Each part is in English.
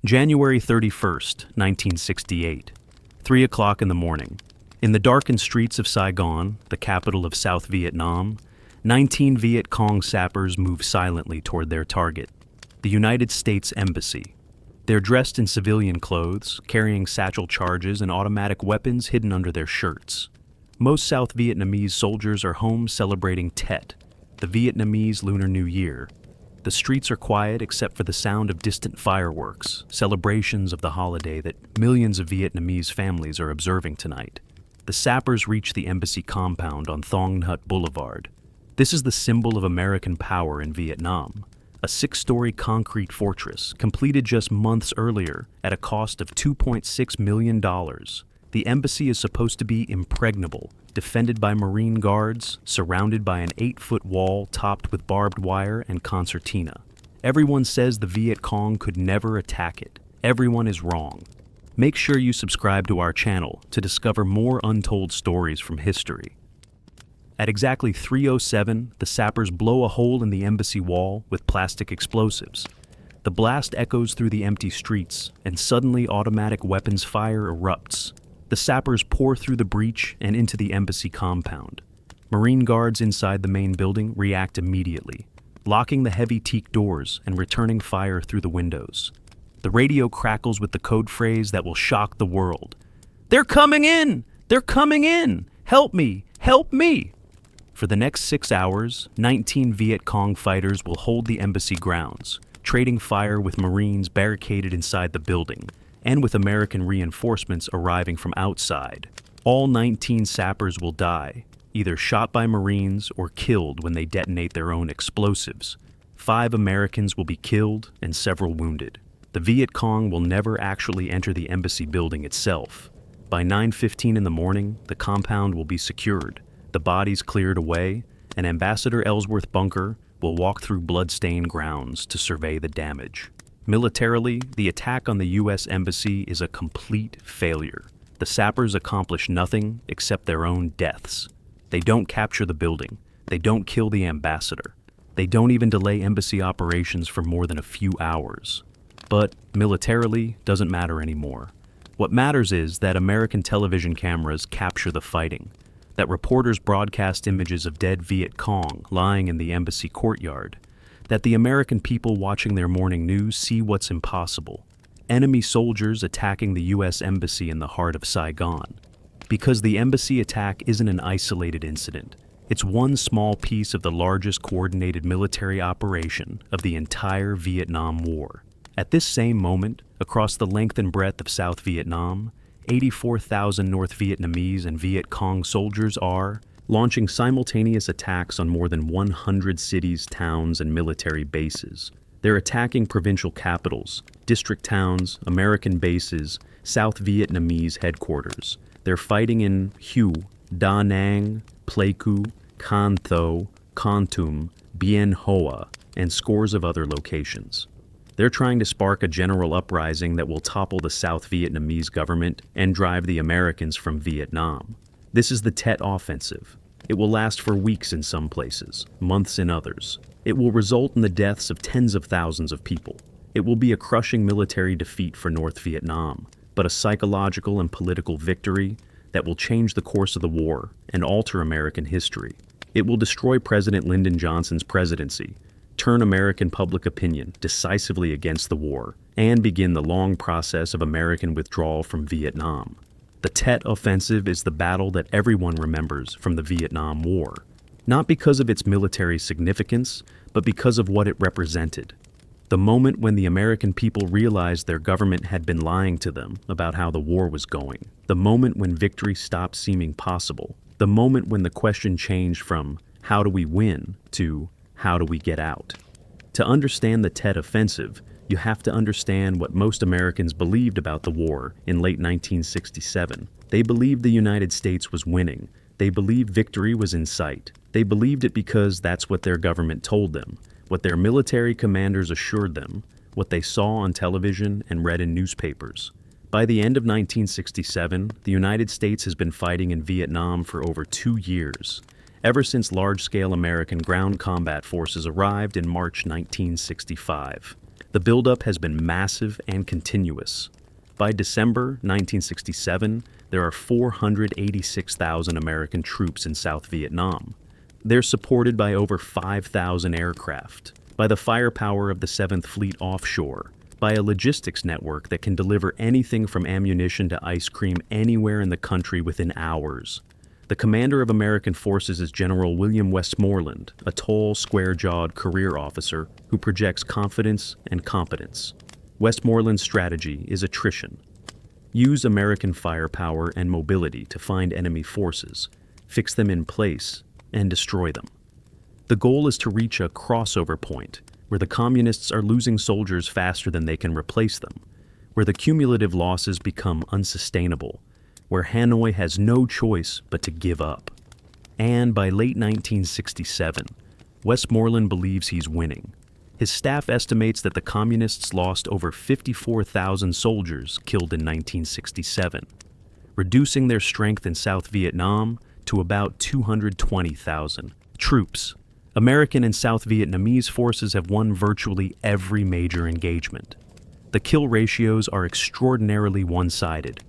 January 31st, 1968, 3 o'clock in the morning. In the darkened streets of Saigon, the capital of South Vietnam, 19 Viet Cong sappers move silently toward their target, the United States Embassy. They're dressed in civilian clothes, carrying satchel charges and automatic weapons hidden under their shirts. Most South Vietnamese soldiers are home celebrating Tet, the Vietnamese Lunar New Year. The streets are quiet except for the sound of distant fireworks, celebrations of the holiday that millions of Vietnamese families are observing tonight. The sappers reach the embassy compound on Thong Nhat Boulevard. This is the symbol of American power in Vietnam, a 6-story concrete fortress completed just months earlier at a cost of $2.6 million. The embassy is supposed to be impregnable, defended by Marine guards, surrounded by an 8-foot wall topped with barbed wire and concertina. Everyone says the Viet Cong could never attack it. Everyone is wrong. Make sure you subscribe to our channel to discover more untold stories from history. At exactly 3:07, the sappers blow a hole in the embassy wall with plastic explosives. The blast echoes through the empty streets, and suddenly automatic weapons fire erupts. The sappers pour through the breach and into the embassy compound. Marine guards inside the main building react immediately, locking the heavy teak doors and returning fire through the windows. The radio crackles with the code phrase that will shock the world. "They're coming in! They're coming in! Help me! Help me!" For the next 6 hours, 19 Viet Cong fighters will hold the embassy grounds, trading fire with Marines barricaded inside the building, and with American reinforcements arriving from outside. All 19 sappers will die, either shot by Marines or killed when they detonate their own explosives. 5 Americans will be killed and several wounded. The Viet Cong will never actually enter the embassy building itself. By 9:15 in the morning, the compound will be secured, the bodies cleared away, and Ambassador Ellsworth Bunker will walk through blood-stained grounds to survey the damage. Militarily, the attack on the U.S. Embassy is a complete failure. The sappers accomplish nothing except their own deaths. They don't capture the building. They don't kill the ambassador. They don't even delay embassy operations for more than a few hours. But militarily doesn't matter anymore. What matters is that American television cameras capture the fighting, that reporters broadcast images of dead Viet Cong lying in the embassy courtyard, that the American people watching their morning news see what's impossible: enemy soldiers attacking the U.S. Embassy in the heart of Saigon. Because the embassy attack isn't an isolated incident. It's one small piece of the largest coordinated military operation of the entire Vietnam War. At this same moment, across the length and breadth of South Vietnam, 84,000 North Vietnamese and Viet Cong soldiers are launching simultaneous attacks on more than 100 cities, towns, and military bases. They're attacking provincial capitals, district towns, American bases, South Vietnamese headquarters. They're fighting in Hue, Da Nang, Pleiku, Can Tho, Con Tum, Bien Hoa, and scores of other locations. They're trying to spark a general uprising that will topple the South Vietnamese government and drive the Americans from Vietnam. This is the Tet Offensive. It will last for weeks in some places, months in others. It will result in the deaths of tens of thousands of people. It will be a crushing military defeat for North Vietnam, but a psychological and political victory that will change the course of the war and alter American history. It will destroy President Lyndon Johnson's presidency, turn American public opinion decisively against the war, and begin the long process of American withdrawal from Vietnam. The Tet Offensive is the battle that everyone remembers from the Vietnam War, not because of its military significance, but because of what it represented. The moment when the American people realized their government had been lying to them about how the war was going. The moment when victory stopped seeming possible. The moment when the question changed from, "How do we win?" to, "How do we get out?" To understand the Tet Offensive, you have to understand what most Americans believed about the war in late 1967. They believed the United States was winning. They believed victory was in sight. They believed it because that's what their government told them, what their military commanders assured them, what they saw on television and read in newspapers. By the end of 1967, the United States has been fighting in Vietnam for over 2 years, ever since large-scale American ground combat forces arrived in March 1965. The buildup has been massive and continuous. By December 1967, there are 486,000 American troops in South Vietnam. They're supported by over 5,000 aircraft, by the firepower of the 7th Fleet offshore, by a logistics network that can deliver anything from ammunition to ice cream anywhere in the country within hours. The commander of American forces is General William Westmoreland, a tall, square-jawed career officer who projects confidence and competence. Westmoreland's strategy is attrition. Use American firepower and mobility to find enemy forces, fix them in place, and destroy them. The goal is to reach a crossover point where the communists are losing soldiers faster than they can replace them, where the cumulative losses become unsustainable, where Hanoi has no choice but to give up. And by late 1967, Westmoreland believes he's winning. His staff estimates that the communists lost over 54,000 soldiers killed in 1967, reducing their strength in South Vietnam to about 220,000 troops. American and South Vietnamese forces have won virtually every major engagement. The kill ratios are extraordinarily one-sided.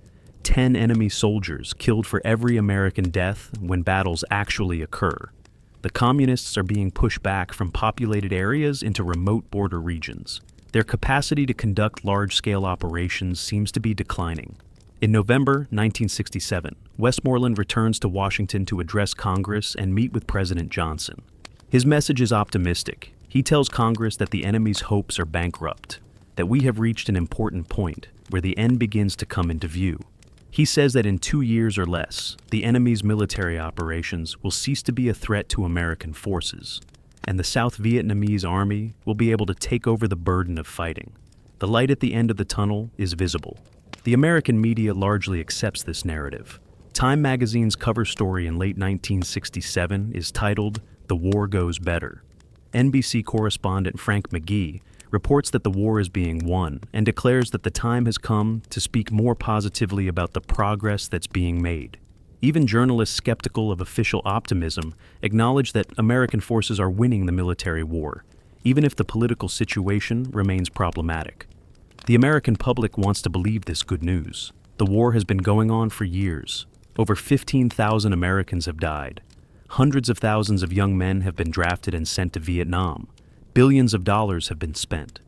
10 enemy soldiers killed for every American death when battles actually occur. The communists are being pushed back from populated areas into remote border regions. Their capacity to conduct large-scale operations seems to be declining. In November 1967, Westmoreland returns to Washington to address Congress and meet with President Johnson. His message is optimistic. He tells Congress that the enemy's hopes are bankrupt, that we have reached an important point where the end begins to come into view. He says that in 2 years or less, the enemy's military operations will cease to be a threat to American forces, and the South Vietnamese army will be able to take over the burden of fighting. The light at the end of the tunnel is visible. The American media largely accepts this narrative. Time magazine's cover story in late 1967 is titled, "The War Goes Better." NBC correspondent Frank McGee reports that the war is being won and declares that the time has come to speak more positively about the progress that's being made. Even journalists skeptical of official optimism acknowledge that American forces are winning the military war, even if the political situation remains problematic. The American public wants to believe this good news. The war has been going on for years. Over 15,000 Americans have died. Hundreds of thousands of young men have been drafted and sent to Vietnam. Billions of dollars have been spent.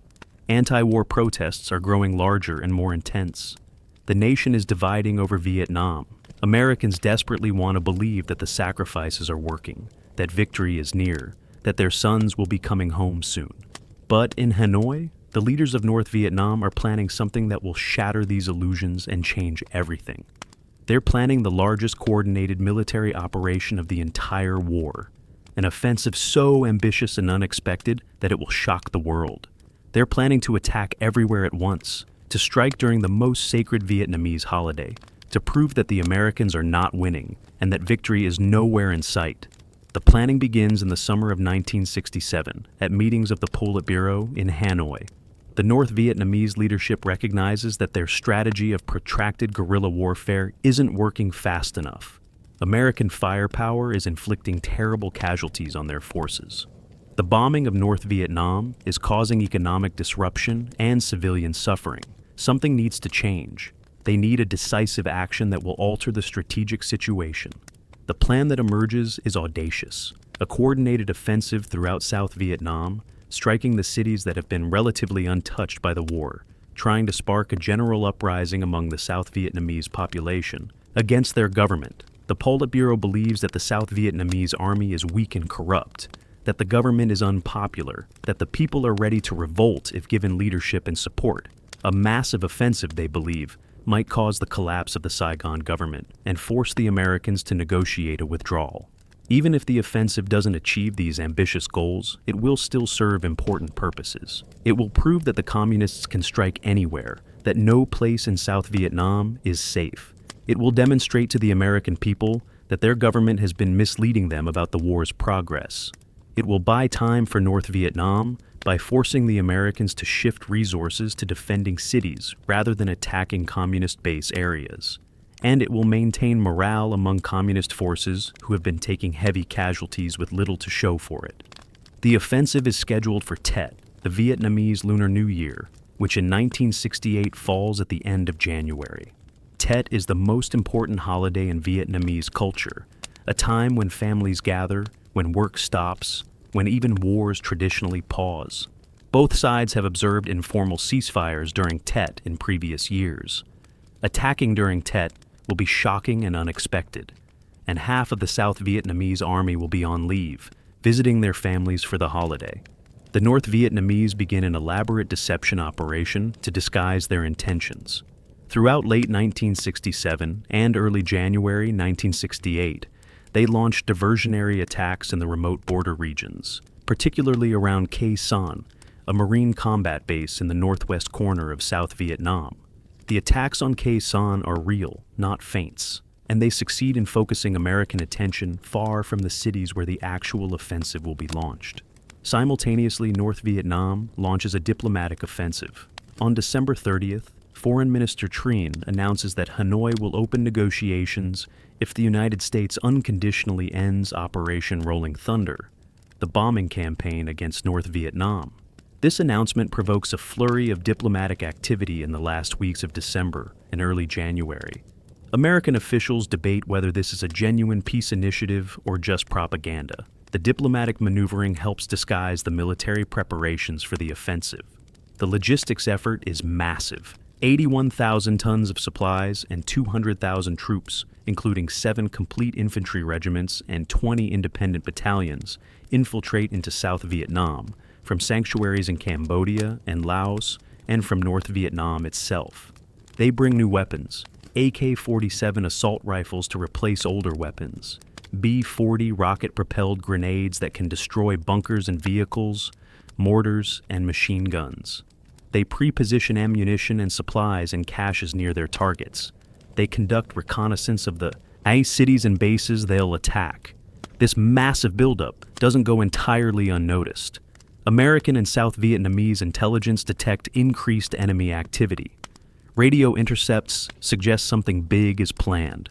Anti-war protests are growing larger and more intense. The nation is dividing over Vietnam. Americans desperately want to believe that the sacrifices are working, that victory is near, that their sons will be coming home soon. But in Hanoi, the leaders of North Vietnam are planning something that will shatter these illusions and change everything. They're planning the largest coordinated military operation of the entire war. An offensive so ambitious and unexpected that it will shock the world. They're planning to attack everywhere at once, to strike during the most sacred Vietnamese holiday, to prove that the Americans are not winning and that victory is nowhere in sight. The planning begins in the summer of 1967 at meetings of the Politburo in Hanoi. The North Vietnamese leadership recognizes that their strategy of protracted guerrilla warfare isn't working fast enough. American firepower is inflicting terrible casualties on their forces. The bombing of North Vietnam is causing economic disruption and civilian suffering. Something needs to change. They need a decisive action that will alter the strategic situation. The plan that emerges is audacious. A coordinated offensive throughout South Vietnam, striking the cities that have been relatively untouched by the war, trying to spark a general uprising among the South Vietnamese population against their government. The Politburo believes that the South Vietnamese army is weak and corrupt, that the government is unpopular, that the people are ready to revolt if given leadership and support. A massive offensive, they believe, might cause the collapse of the Saigon government and force the Americans to negotiate a withdrawal. Even if the offensive doesn't achieve these ambitious goals, it will still serve important purposes. It will prove that the communists can strike anywhere, that no place in South Vietnam is safe. It will demonstrate to the American people that their government has been misleading them about the war's progress. It will buy time for North Vietnam by forcing the Americans to shift resources to defending cities rather than attacking communist base areas. And it will maintain morale among communist forces who have been taking heavy casualties with little to show for it. The offensive is scheduled for Tet, the Vietnamese Lunar New Year, which in 1968 falls at the end of January. Tet is the most important holiday in Vietnamese culture, a time when families gather, when work stops, when even wars traditionally pause. Both sides have observed informal ceasefires during Tet in previous years. Attacking during Tet will be shocking and unexpected, and half of the South Vietnamese army will be on leave, visiting their families for the holiday. The North Vietnamese begin an elaborate deception operation to disguise their intentions. Throughout late 1967 and early January 1968, they launched diversionary attacks in the remote border regions, particularly around Khe Sanh, a Marine combat base in the northwest corner of South Vietnam. The attacks on Khe Sanh are real, not feints, and they succeed in focusing American attention far from the cities where the actual offensive will be launched. Simultaneously, North Vietnam launches a diplomatic offensive. On December 30th, Foreign Minister Trinh announces that Hanoi will open negotiations if the United States unconditionally ends Operation Rolling Thunder, the bombing campaign against North Vietnam. This announcement provokes a flurry of diplomatic activity in the last weeks of December and early January. American officials debate whether this is a genuine peace initiative or just propaganda. The diplomatic maneuvering helps disguise the military preparations for the offensive. The logistics effort is massive. 81,000 tons of supplies and 200,000 troops, including 7 complete infantry regiments and 20 independent battalions, infiltrate into South Vietnam, from sanctuaries in Cambodia and Laos, and from North Vietnam itself. They bring new weapons, AK-47 assault rifles to replace older weapons, B-40 rocket-propelled grenades that can destroy bunkers and vehicles, mortars, and machine guns. They pre-position ammunition and supplies in caches near their targets. They conduct reconnaissance of the cities and bases they'll attack. This massive buildup doesn't go entirely unnoticed. American and South Vietnamese intelligence detect increased enemy activity. Radio intercepts suggest something big is planned.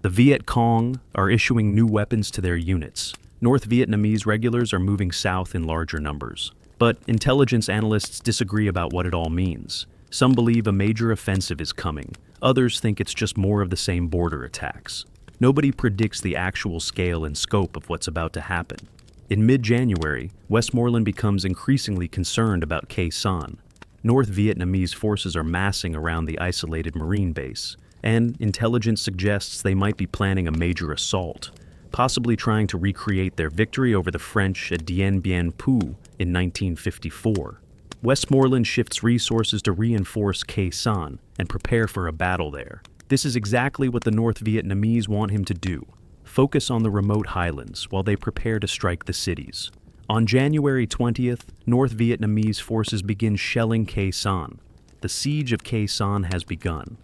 The Viet Cong are issuing new weapons to their units. North Vietnamese regulars are moving south in larger numbers. But intelligence analysts disagree about what it all means. Some believe a major offensive is coming. Others think it's just more of the same border attacks. Nobody predicts the actual scale and scope of what's about to happen. In mid-January, Westmoreland becomes increasingly concerned about Khe Sanh. North Vietnamese forces are massing around the isolated Marine base, and intelligence suggests they might be planning a major assault, possibly trying to recreate their victory over the French at Dien Bien Phu in 1954. Westmoreland shifts resources to reinforce Khe Sanh and prepare for a battle there. This is exactly what the North Vietnamese want him to do: focus on the remote highlands while they prepare to strike the cities. On January 20th, North Vietnamese forces begin shelling Khe Sanh. The siege of Khe Sanh has begun,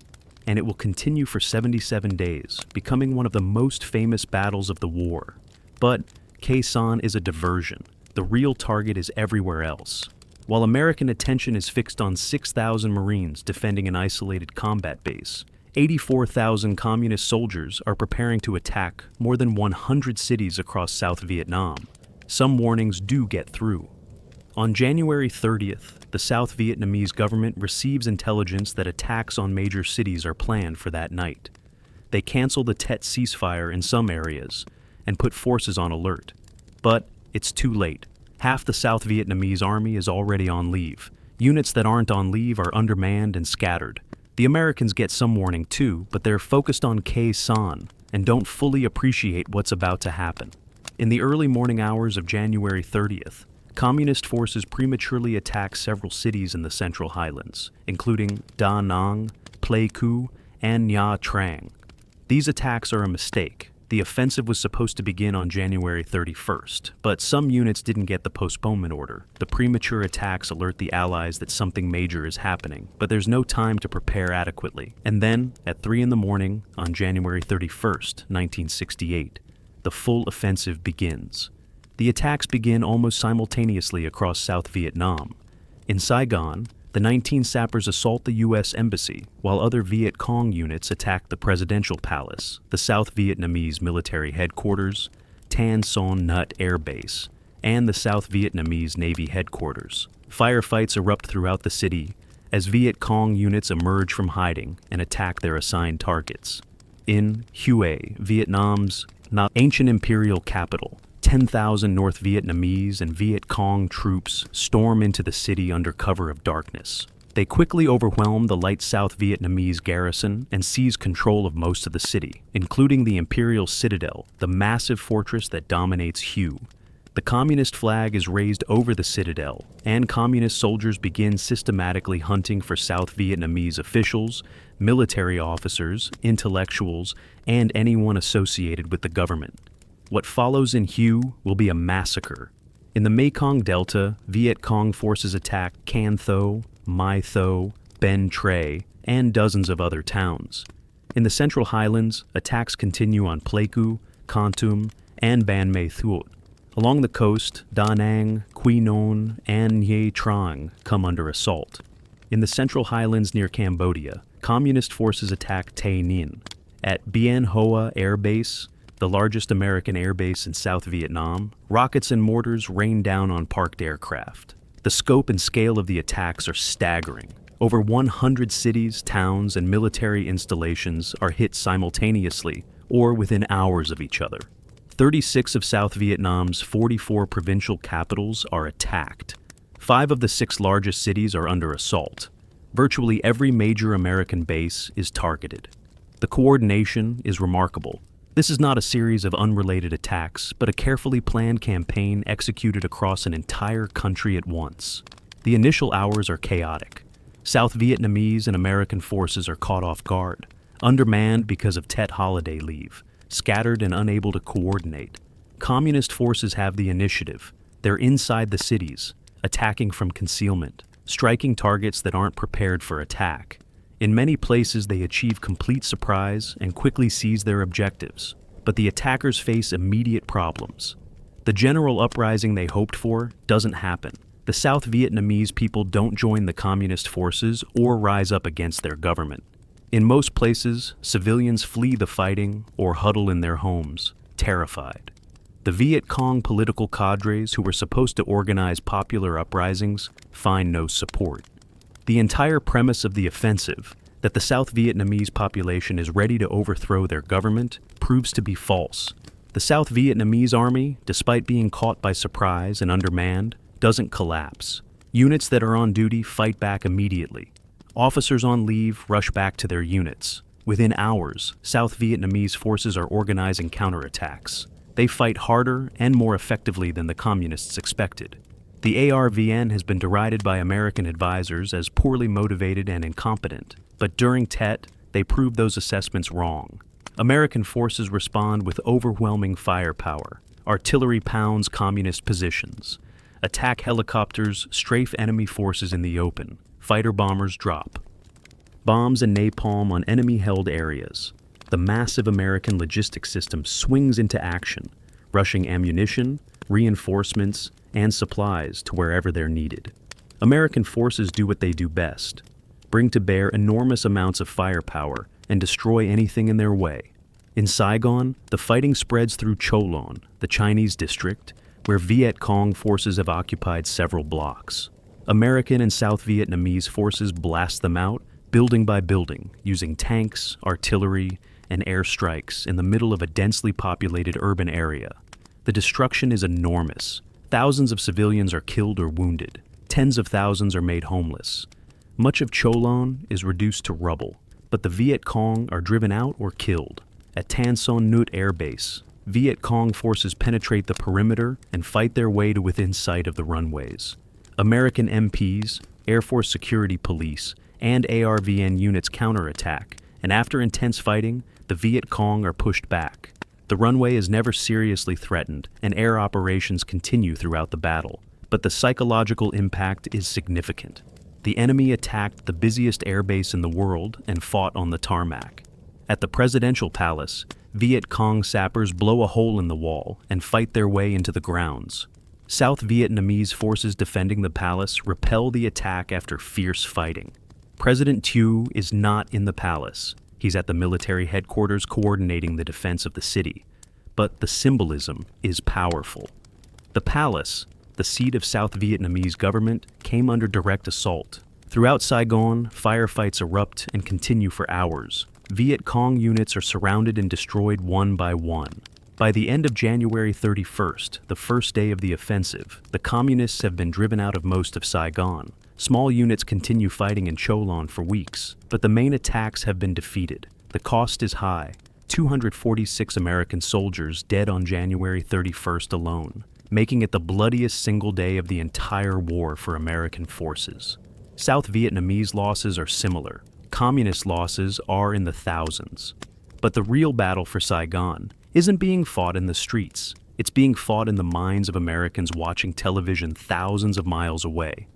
and it will continue for 77 days, becoming one of the most famous battles of the war. But Khe Sanh is a diversion. The real target is everywhere else. While American attention is fixed on 6,000 Marines defending an isolated combat base, 84,000 communist soldiers are preparing to attack more than 100 cities across South Vietnam. Some warnings do get through. On January 30th, the South Vietnamese government receives intelligence that attacks on major cities are planned for that night. They cancel the Tet ceasefire in some areas and put forces on alert. But it's too late. Half the South Vietnamese army is already on leave. Units that aren't on leave are undermanned and scattered. The Americans get some warning too, but they're focused on Khe Sanh and don't fully appreciate what's about to happen. In the early morning hours of January 30th, Communist forces prematurely attack several cities in the Central Highlands, including Da Nang, Pleiku, and Nha Trang. These attacks are a mistake. The offensive was supposed to begin on January 31st, but some units didn't get the postponement order. The premature attacks alert the Allies that something major is happening, but there's no time to prepare adequately. And then, at 3 in the morning, on January 31st, 1968, the full offensive begins. The attacks begin almost simultaneously across South Vietnam. In Saigon, the 19 sappers assault the U.S. Embassy, while other Viet Cong units attack the Presidential Palace, the South Vietnamese military headquarters, Tan Son Nhat Air Base, and the South Vietnamese Navy headquarters. Firefights erupt throughout the city as Viet Cong units emerge from hiding and attack their assigned targets. In Hue, Vietnam's ancient imperial capital, 10,000 North Vietnamese and Viet Cong troops storm into the city under cover of darkness. They quickly overwhelm the light South Vietnamese garrison and seize control of most of the city, including the Imperial Citadel, the massive fortress that dominates Hue. The communist flag is raised over the citadel, and communist soldiers begin systematically hunting for South Vietnamese officials, military officers, intellectuals, and anyone associated with the government. What follows in Hue will be a massacre. In the Mekong Delta, Viet Cong forces attack Can Tho, Mai Tho, Ben Tre, and dozens of other towns. In the Central Highlands, attacks continue on Pleiku, Kontum, and Ban Mae Thuot. Along the coast, Da Nang, Quy Non, and Nha Trang come under assault. In the Central Highlands near Cambodia, communist forces attack Tay Ninh. At Bien Hoa Air Base, the largest American air base in South Vietnam, rockets and mortars rain down on parked aircraft. The scope and scale of the attacks are staggering. Over 100 cities, towns, and military installations are hit simultaneously or within hours of each other. 36 of South Vietnam's 44 provincial capitals are attacked. 5 of the 6 largest cities are under assault. Virtually every major American base is targeted. The coordination is remarkable. This is not a series of unrelated attacks, but a carefully planned campaign executed across an entire country at once. The initial hours are chaotic. South Vietnamese and American forces are caught off guard, undermanned because of Tet holiday leave, scattered and unable to coordinate. Communist forces have the initiative. They're inside the cities, attacking from concealment, striking targets that aren't prepared for attack. In many places, they achieve complete surprise and quickly seize their objectives. But the attackers face immediate problems. The general uprising they hoped for doesn't happen. The South Vietnamese people don't join the communist forces or rise up against their government. In most places, civilians flee the fighting or huddle in their homes, terrified. The Viet Cong political cadres who were supposed to organize popular uprisings find no support. The entire premise of the offensive, that the South Vietnamese population is ready to overthrow their government, proves to be false. The South Vietnamese army, despite being caught by surprise and undermanned, doesn't collapse. Units that are on duty fight back immediately. Officers on leave rush back to their units. Within hours, South Vietnamese forces are organizing counterattacks. They fight harder and more effectively than the communists expected. The ARVN has been derided by American advisors as poorly motivated and incompetent, but during Tet, they proved those assessments wrong. American forces respond with overwhelming firepower. Artillery pounds communist positions. Attack helicopters strafe enemy forces in the open. Fighter bombers drop. Bombs and napalm on enemy-held areas. The massive American logistics system swings into action, rushing ammunition, reinforcements, and supplies to wherever they're needed. American forces do what they do best: bring to bear enormous amounts of firepower and destroy anything in their way. In Saigon, the fighting spreads through Cholon, the Chinese district, where Viet Cong forces have occupied several blocks. American and South Vietnamese forces blast them out, building by building, using tanks, artillery, and airstrikes in the middle of a densely populated urban area. The destruction is enormous. Thousands of civilians are killed or wounded. Tens of thousands are made homeless. Much of Cholon is reduced to rubble, but the Viet Cong are driven out or killed. At Tan Son Nhut Air Base, Viet Cong forces penetrate the perimeter and fight their way to within sight of the runways. American MPs, Air Force Security Police, and ARVN units counterattack, and after intense fighting, the Viet Cong are pushed back. The runway is never seriously threatened, and air operations continue throughout the battle. But the psychological impact is significant. The enemy attacked the busiest airbase in the world and fought on the tarmac. At the presidential palace, Viet Cong sappers blow a hole in the wall and fight their way into the grounds. South Vietnamese forces defending the palace repel the attack after fierce fighting. President Thieu is not in the palace. He's at the military headquarters coordinating the defense of the city. But the symbolism is powerful. The palace, the seat of South Vietnamese government, came under direct assault. Throughout Saigon, firefights erupt and continue for hours. Viet Cong units are surrounded and destroyed one by one. By the end of January 31st, the first day of the offensive, the communists have been driven out of most of Saigon. Small units continue fighting in Cholon for weeks, but the main attacks have been defeated. The cost is high. 246 American soldiers dead on January 31st alone, making it the bloodiest single day of the entire war for American forces. South Vietnamese losses are similar. Communist losses are in the thousands. But the real battle for Saigon isn't being fought in the streets. It's being fought in the minds of Americans watching television thousands of miles away.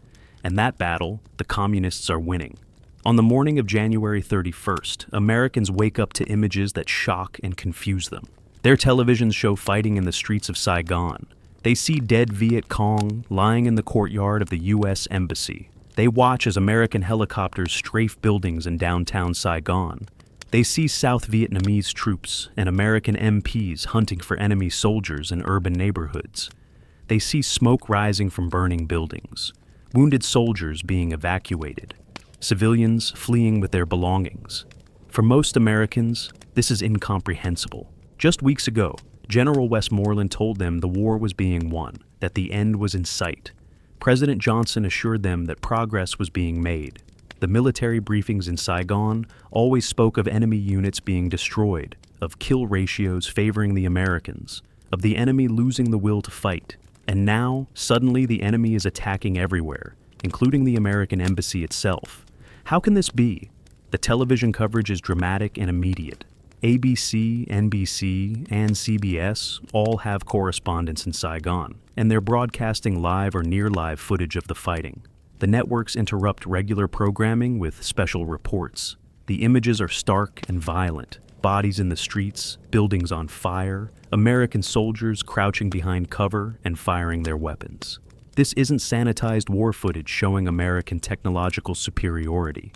And that battle, the communists are winning. On the morning of January 31st, Americans wake up to images that shock and confuse them. Their televisions show fighting in the streets of Saigon. They see dead Viet Cong lying in the courtyard of the U.S. Embassy. They watch as American helicopters strafe buildings in downtown Saigon. They see South Vietnamese troops and American MPs hunting for enemy soldiers in urban neighborhoods. They see smoke rising from burning buildings, wounded soldiers being evacuated, civilians fleeing with their belongings. For most Americans, this is incomprehensible. Just weeks ago, General Westmoreland told them the war was being won, that the end was in sight. President Johnson assured them that progress was being made. The military briefings in Saigon always spoke of enemy units being destroyed, of kill ratios favoring the Americans, of the enemy losing the will to fight. And now, suddenly the enemy is attacking everywhere, including the American embassy itself. How can this be? The television coverage is dramatic and immediate. ABC, NBC, and CBS all have correspondents in Saigon, and they're broadcasting live or near-live footage of the fighting. The networks interrupt regular programming with special reports. The images are stark and violent. Bodies in the streets, buildings on fire, American soldiers crouching behind cover and firing their weapons. This isn't sanitized war footage showing American technological superiority.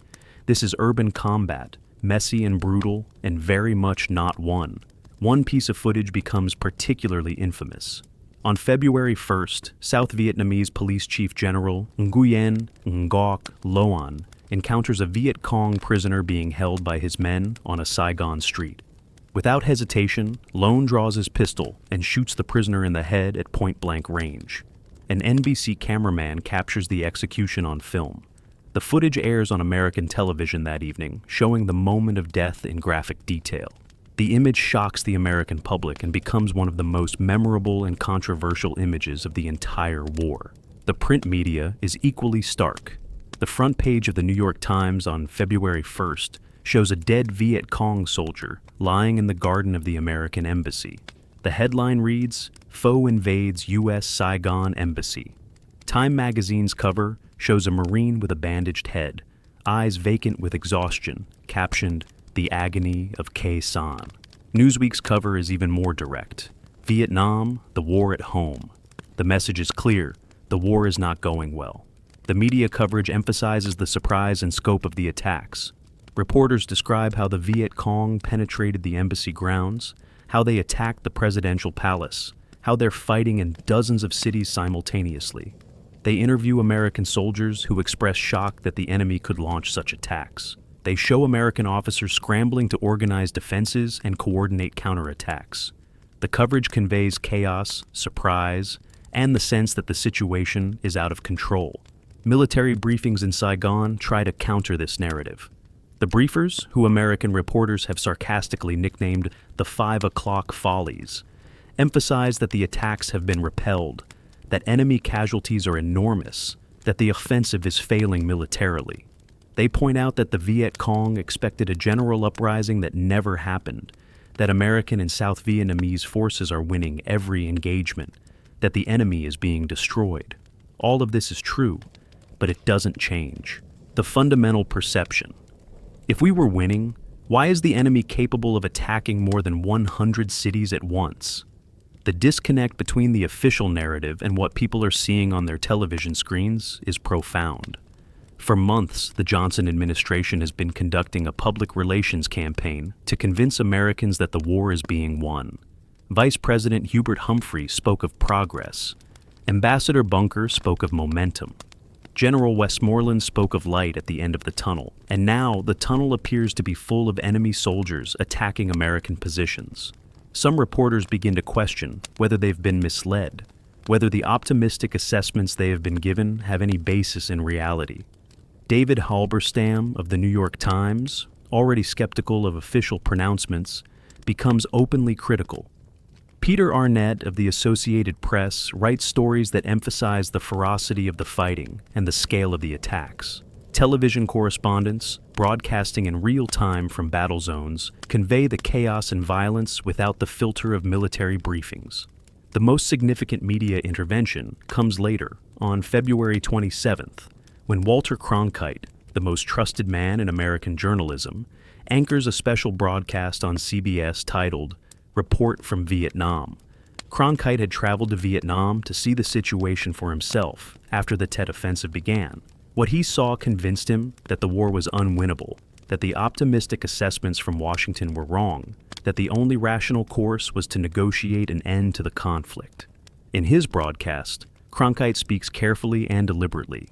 This is urban combat, messy and brutal, and very much not won. One piece of footage becomes particularly infamous. On February 1st, South Vietnamese Police Chief General Nguyen Ngoc Loan encounters a Viet Cong prisoner being held by his men on a Saigon street. Without hesitation, Loan draws his pistol and shoots the prisoner in the head at point-blank range. An NBC cameraman captures the execution on film. The footage airs on American television that evening, showing the moment of death in graphic detail. The image shocks the American public and becomes one of the most memorable and controversial images of the entire war. The print media is equally stark. The front page of the New York Times on February 1st shows a dead Viet Cong soldier lying in the garden of the American embassy. The headline reads, "Foe invades U.S. Saigon Embassy." Time magazine's cover shows a Marine with a bandaged head, eyes vacant with exhaustion, captioned, "The Agony of Khe Sanh." Newsweek's cover is even more direct. Vietnam, the war at home. The message is clear, the war is not going well. The media coverage emphasizes the surprise and scope of the attacks. Reporters describe how the Viet Cong penetrated the embassy grounds, how they attacked the presidential palace, how they're fighting in dozens of cities simultaneously. They interview American soldiers who express shock that the enemy could launch such attacks. They show American officers scrambling to organize defenses and coordinate counterattacks. The coverage conveys chaos, surprise, and the sense that the situation is out of control. Military briefings in Saigon try to counter this narrative. The briefers, who American reporters have sarcastically nicknamed the 5 o'clock follies, emphasize that the attacks have been repelled, that enemy casualties are enormous, that the offensive is failing militarily. They point out that the Viet Cong expected a general uprising that never happened, that American and South Vietnamese forces are winning every engagement, that the enemy is being destroyed. All of this is true, but it doesn't change the fundamental perception. If we were winning, why is the enemy capable of attacking more than 100 cities at once? The disconnect between the official narrative and what people are seeing on their television screens is profound. For months, the Johnson administration has been conducting a public relations campaign to convince Americans that the war is being won. Vice President Hubert Humphrey spoke of progress. Ambassador Bunker spoke of momentum. General Westmoreland spoke of light at the end of the tunnel, and now the tunnel appears to be full of enemy soldiers attacking American positions. Some reporters begin to question whether they've been misled, whether the optimistic assessments they have been given have any basis in reality. David Halberstam of the New York Times, already skeptical of official pronouncements, becomes openly critical. Peter Arnett of the Associated Press writes stories that emphasize the ferocity of the fighting and the scale of the attacks. Television correspondents, broadcasting in real time from battle zones, convey the chaos and violence without the filter of military briefings. The most significant media intervention comes later, on February 27th, when Walter Cronkite, the most trusted man in American journalism, anchors a special broadcast on CBS titled Report from Vietnam. Cronkite had traveled to Vietnam to see the situation for himself after the Tet Offensive began. What he saw convinced him that the war was unwinnable, that the optimistic assessments from Washington were wrong, that the only rational course was to negotiate an end to the conflict. In his broadcast, Cronkite speaks carefully and deliberately.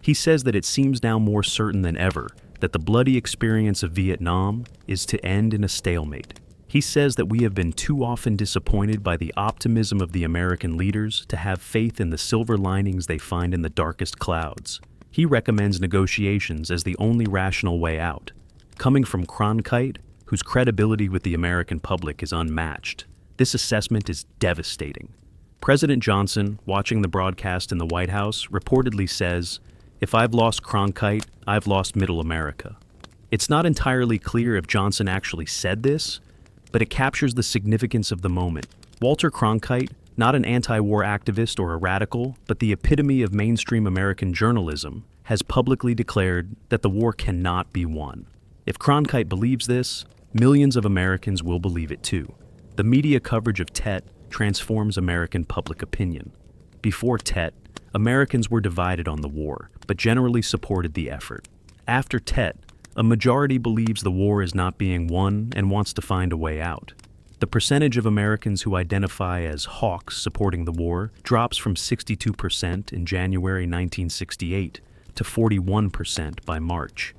He says that it seems now more certain than ever that the bloody experience of Vietnam is to end in a stalemate. He says that we have been too often disappointed by the optimism of the American leaders to have faith in the silver linings they find in the darkest clouds. He recommends negotiations as the only rational way out. Coming from Cronkite, whose credibility with the American public is unmatched, this assessment is devastating. President Johnson, watching the broadcast in the White House, reportedly says, "If I've lost Cronkite, I've lost Middle America." It's not entirely clear if Johnson actually said this, but it captures the significance of the moment. Walter Cronkite, not an anti-war activist or a radical, but the epitome of mainstream American journalism, has publicly declared that the war cannot be won. If Cronkite believes this, millions of Americans will believe it too. The media coverage of Tet transforms American public opinion. Before Tet, Americans were divided on the war, but generally supported the effort. After Tet, a majority believes the war is not being won and wants to find a way out. The percentage of Americans who identify as hawks supporting the war drops from 62% in January 1968 to 41% by March.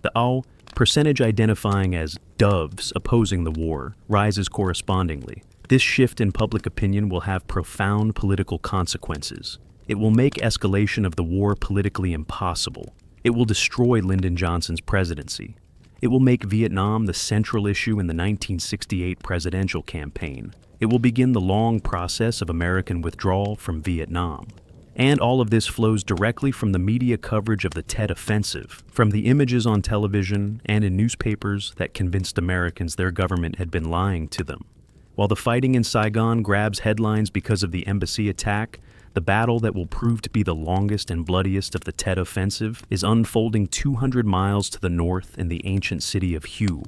The percentage identifying as doves opposing the war rises correspondingly. This shift in public opinion will have profound political consequences. It will make escalation of the war politically impossible. It will destroy Lyndon Johnson's presidency. It will make Vietnam the central issue in the 1968 presidential campaign. It will begin the long process of American withdrawal from Vietnam. And all of this flows directly from the media coverage of the Tet Offensive, from the images on television and in newspapers that convinced Americans their government had been lying to them. While the fighting in Saigon grabs headlines because of the embassy attack, the battle that will prove to be the longest and bloodiest of the Tet Offensive is unfolding 200 miles to the north in the ancient city of Hue.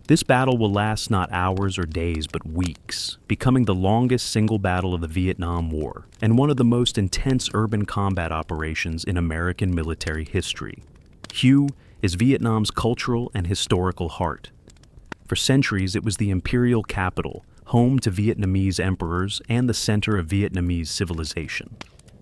This battle will last not hours or days but weeks, becoming the longest single battle of the Vietnam War and one of the most intense urban combat operations in American military history. Hue is Vietnam's cultural and historical heart. For centuries, it was the imperial capital, home to Vietnamese emperors and the center of Vietnamese civilization.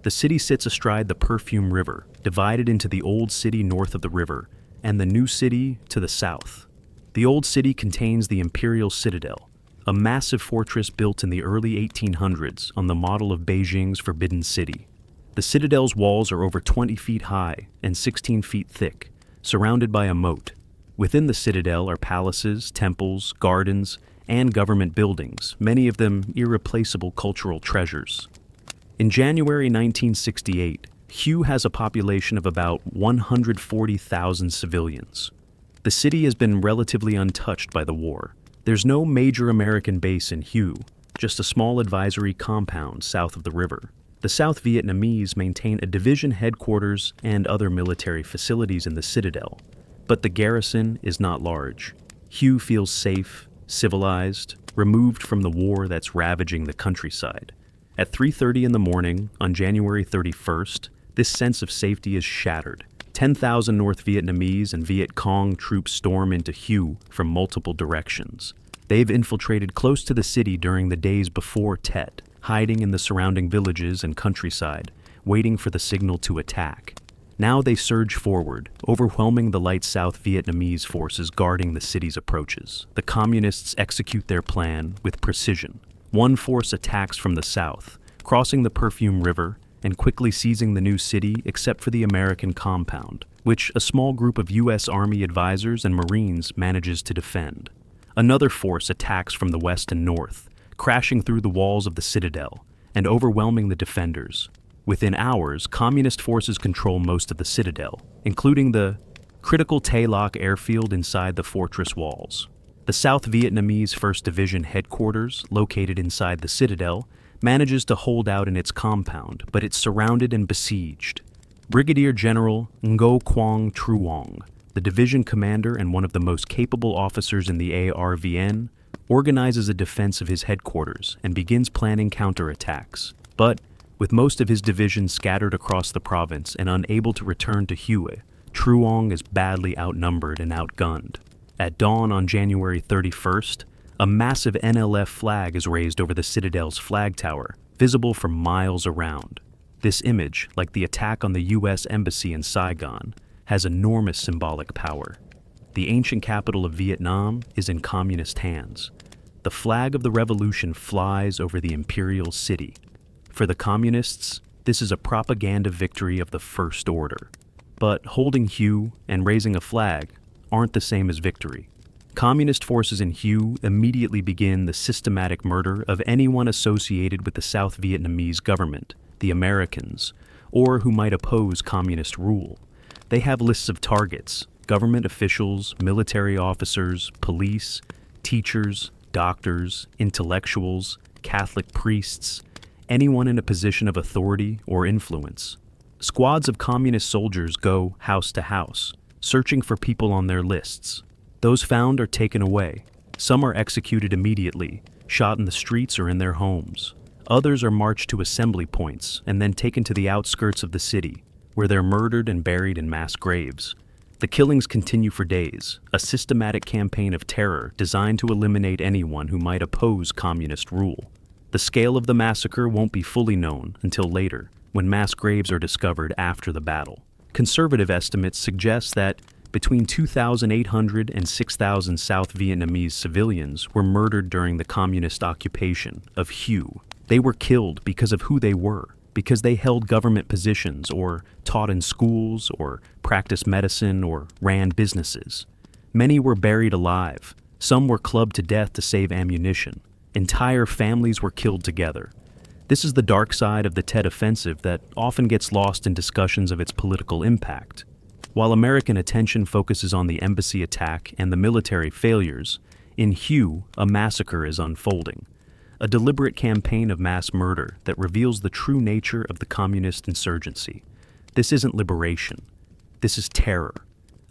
The city sits astride the Perfume River, divided into the Old City north of the river and the New City to the south. The Old City contains the Imperial Citadel, a massive fortress built in the early 1800s on the model of Beijing's Forbidden City. The citadel's walls are over 20 feet high and 16 feet thick, surrounded by a moat. Within the citadel are palaces, temples, gardens, and government buildings, many of them irreplaceable cultural treasures. In January 1968, Hue has a population of about 140,000 civilians. The city has been relatively untouched by the war. There's no major American base in Hue, just a small advisory compound south of the river. The South Vietnamese maintain a division headquarters and other military facilities in the citadel, but the garrison is not large. Hue feels safe, civilized, removed from the war that's ravaging the countryside. At 3:30 in the morning, on January 31st, this sense of safety is shattered. 10,000 North Vietnamese and Viet Cong troops storm into Hue from multiple directions. They've infiltrated close to the city during the days before Tet, hiding in the surrounding villages and countryside, waiting for the signal to attack. Now they surge forward, overwhelming the light South Vietnamese forces guarding the city's approaches. The Communists execute their plan with precision. One force attacks from the south, crossing the Perfume River and quickly seizing the new city except for the American compound, which a small group of U.S. Army advisors and Marines manages to defend. Another force attacks from the west and north, crashing through the walls of the citadel and overwhelming the defenders. Within hours, Communist forces control most of the citadel, including the critical Tay Loc airfield inside the fortress walls. The South Vietnamese 1st Division headquarters, located inside the citadel, manages to hold out in its compound, but it's surrounded and besieged. Brigadier General Ngo Quang Truong, the division commander and one of the most capable officers in the ARVN, organizes a defense of his headquarters and begins planning counterattacks. But with most of his division scattered across the province and unable to return to Hue, Truong is badly outnumbered and outgunned. At dawn on January 31st, a massive NLF flag is raised over the citadel's flag tower, visible for miles around. This image, like the attack on the U.S. Embassy in Saigon, has enormous symbolic power. The ancient capital of Vietnam is in communist hands. The flag of the revolution flies over the imperial city. For the communists, this is a propaganda victory of the First Order. But holding Hue and raising a flag aren't the same as victory. Communist forces in Hue immediately begin the systematic murder of anyone associated with the South Vietnamese government, the Americans, or who might oppose communist rule. They have lists of targets: government officials, military officers, police, teachers, doctors, intellectuals, Catholic priests, anyone in a position of authority or influence. Squads of communist soldiers go house to house, searching for people on their lists. Those found are taken away. Some are executed immediately, shot in the streets or in their homes. Others are marched to assembly points and then taken to the outskirts of the city, where they're murdered and buried in mass graves. The killings continue for days, a systematic campaign of terror designed to eliminate anyone who might oppose communist rule. The scale of the massacre won't be fully known until later, when mass graves are discovered after the battle. Conservative estimates suggest that between 2,800 and 6,000 South Vietnamese civilians were murdered during the communist occupation of Hue. They were killed because of who they were, because they held government positions or taught in schools or practiced medicine or ran businesses. Many were buried alive. Some were clubbed to death to save ammunition. Entire families were killed together. This is the dark side of the Tet Offensive that often gets lost in discussions of its political impact. While American attention focuses on the embassy attack and the military failures, in Hue, a massacre is unfolding. A deliberate campaign of mass murder that reveals the true nature of the communist insurgency. This isn't liberation. This is terror.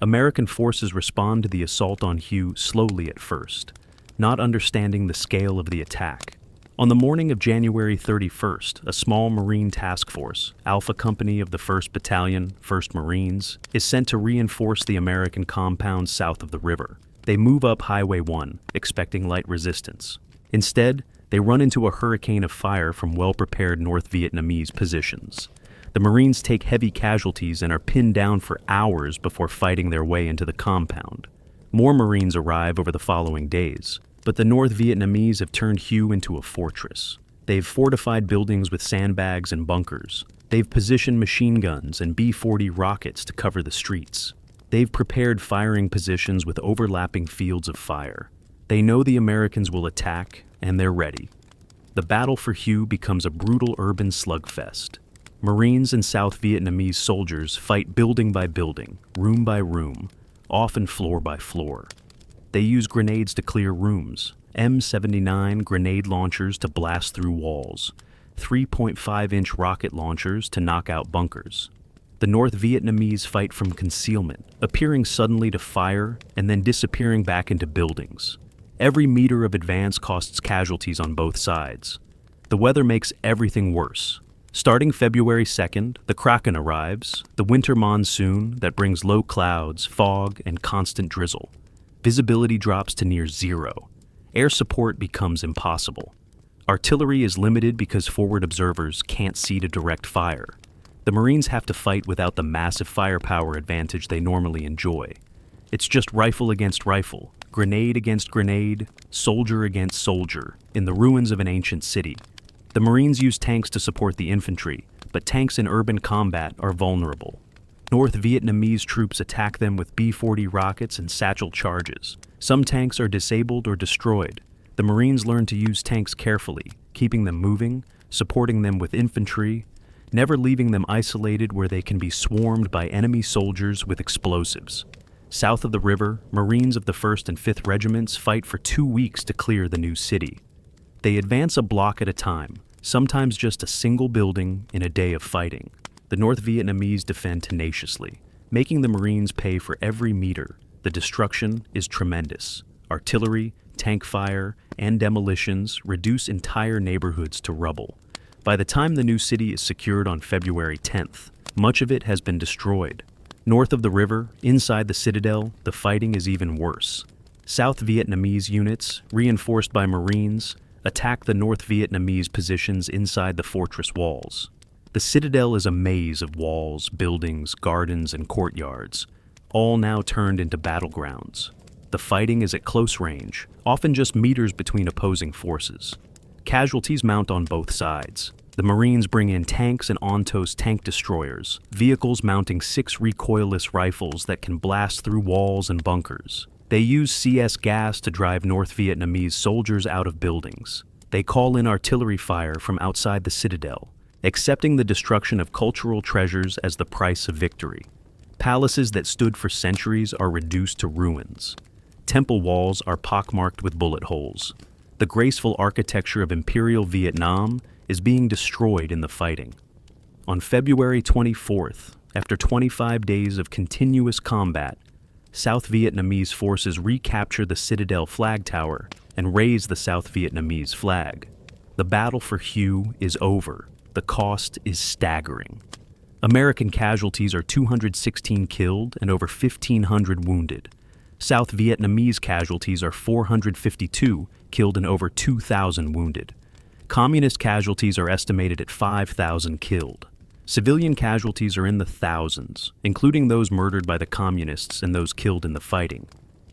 American forces respond to the assault on Hue slowly at first, not understanding the scale of the attack. On the morning of January 31st, a small Marine task force, Alpha Company of the 1st Battalion, 1st Marines, is sent to reinforce the American compound south of the river. They move up Highway 1, expecting light resistance. Instead, they run into a hurricane of fire from well-prepared North Vietnamese positions. The Marines take heavy casualties and are pinned down for hours before fighting their way into the compound. More Marines arrive over the following days, but the North Vietnamese have turned Hue into a fortress. They've fortified buildings with sandbags and bunkers. They've positioned machine guns and B-40 rockets to cover the streets. They've prepared firing positions with overlapping fields of fire. They know the Americans will attack, and they're ready. The battle for Hue becomes a brutal urban slugfest. Marines and South Vietnamese soldiers fight building by building, room by room, often floor by floor. They use grenades to clear rooms, M79 grenade launchers to blast through walls, 3.5-inch rocket launchers to knock out bunkers. The North Vietnamese fight from concealment, appearing suddenly to fire and then disappearing back into buildings. Every meter of advance costs casualties on both sides. The weather makes everything worse. Starting February 2nd, the Kraken arrives, the winter monsoon that brings low clouds, fog, and constant drizzle. Visibility drops to near zero. Air support becomes impossible. Artillery is limited because forward observers can't see to direct fire. The Marines have to fight without the massive firepower advantage they normally enjoy. It's just rifle against rifle, grenade against grenade, soldier against soldier, in the ruins of an ancient city. The Marines use tanks to support the infantry, but tanks in urban combat are vulnerable. North Vietnamese troops attack them with B-40 rockets and satchel charges. Some tanks are disabled or destroyed. The Marines learn to use tanks carefully, keeping them moving, supporting them with infantry, never leaving them isolated where they can be swarmed by enemy soldiers with explosives. South of the river, Marines of the 1st and 5th Regiments fight for 2 weeks to clear the new city. They advance a block at a time, sometimes just a single building in a day of fighting. The North Vietnamese defend tenaciously, making the Marines pay for every meter. The destruction is tremendous. Artillery, tank fire, and demolitions reduce entire neighborhoods to rubble. By the time the new city is secured on February 10th, much of it has been destroyed. North of the river, inside the citadel, the fighting is even worse. South Vietnamese units, reinforced by Marines, attack the North Vietnamese positions inside the fortress walls. The citadel is a maze of walls, buildings, gardens, and courtyards, all now turned into battlegrounds. The fighting is at close range, often just meters between opposing forces. Casualties mount on both sides. The Marines bring in tanks and Ontos tank destroyers, vehicles mounting 6 recoilless rifles that can blast through walls and bunkers. They use CS gas to drive North Vietnamese soldiers out of buildings. They call in artillery fire from outside the citadel, accepting the destruction of cultural treasures as the price of victory. Palaces that stood for centuries are reduced to ruins. Temple walls are pockmarked with bullet holes. The graceful architecture of Imperial Vietnam is being destroyed in the fighting. On February 24th, after 25 days of continuous combat, South Vietnamese forces recapture the Citadel flag tower and raise the South Vietnamese flag. The battle for Hue is over. The cost is staggering. American casualties are 216 killed and over 1,500 wounded. South Vietnamese casualties are 452 killed and over 2,000 wounded. Communist casualties are estimated at 5,000 killed. Civilian casualties are in the thousands, including those murdered by the communists and those killed in the fighting.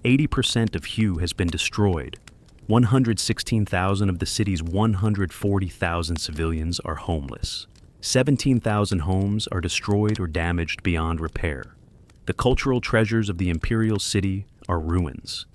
80% of Hue has been destroyed. 116,000 of the city's 140,000 civilians are homeless. 17,000 homes are destroyed or damaged beyond repair. The cultural treasures of the imperial city are ruins.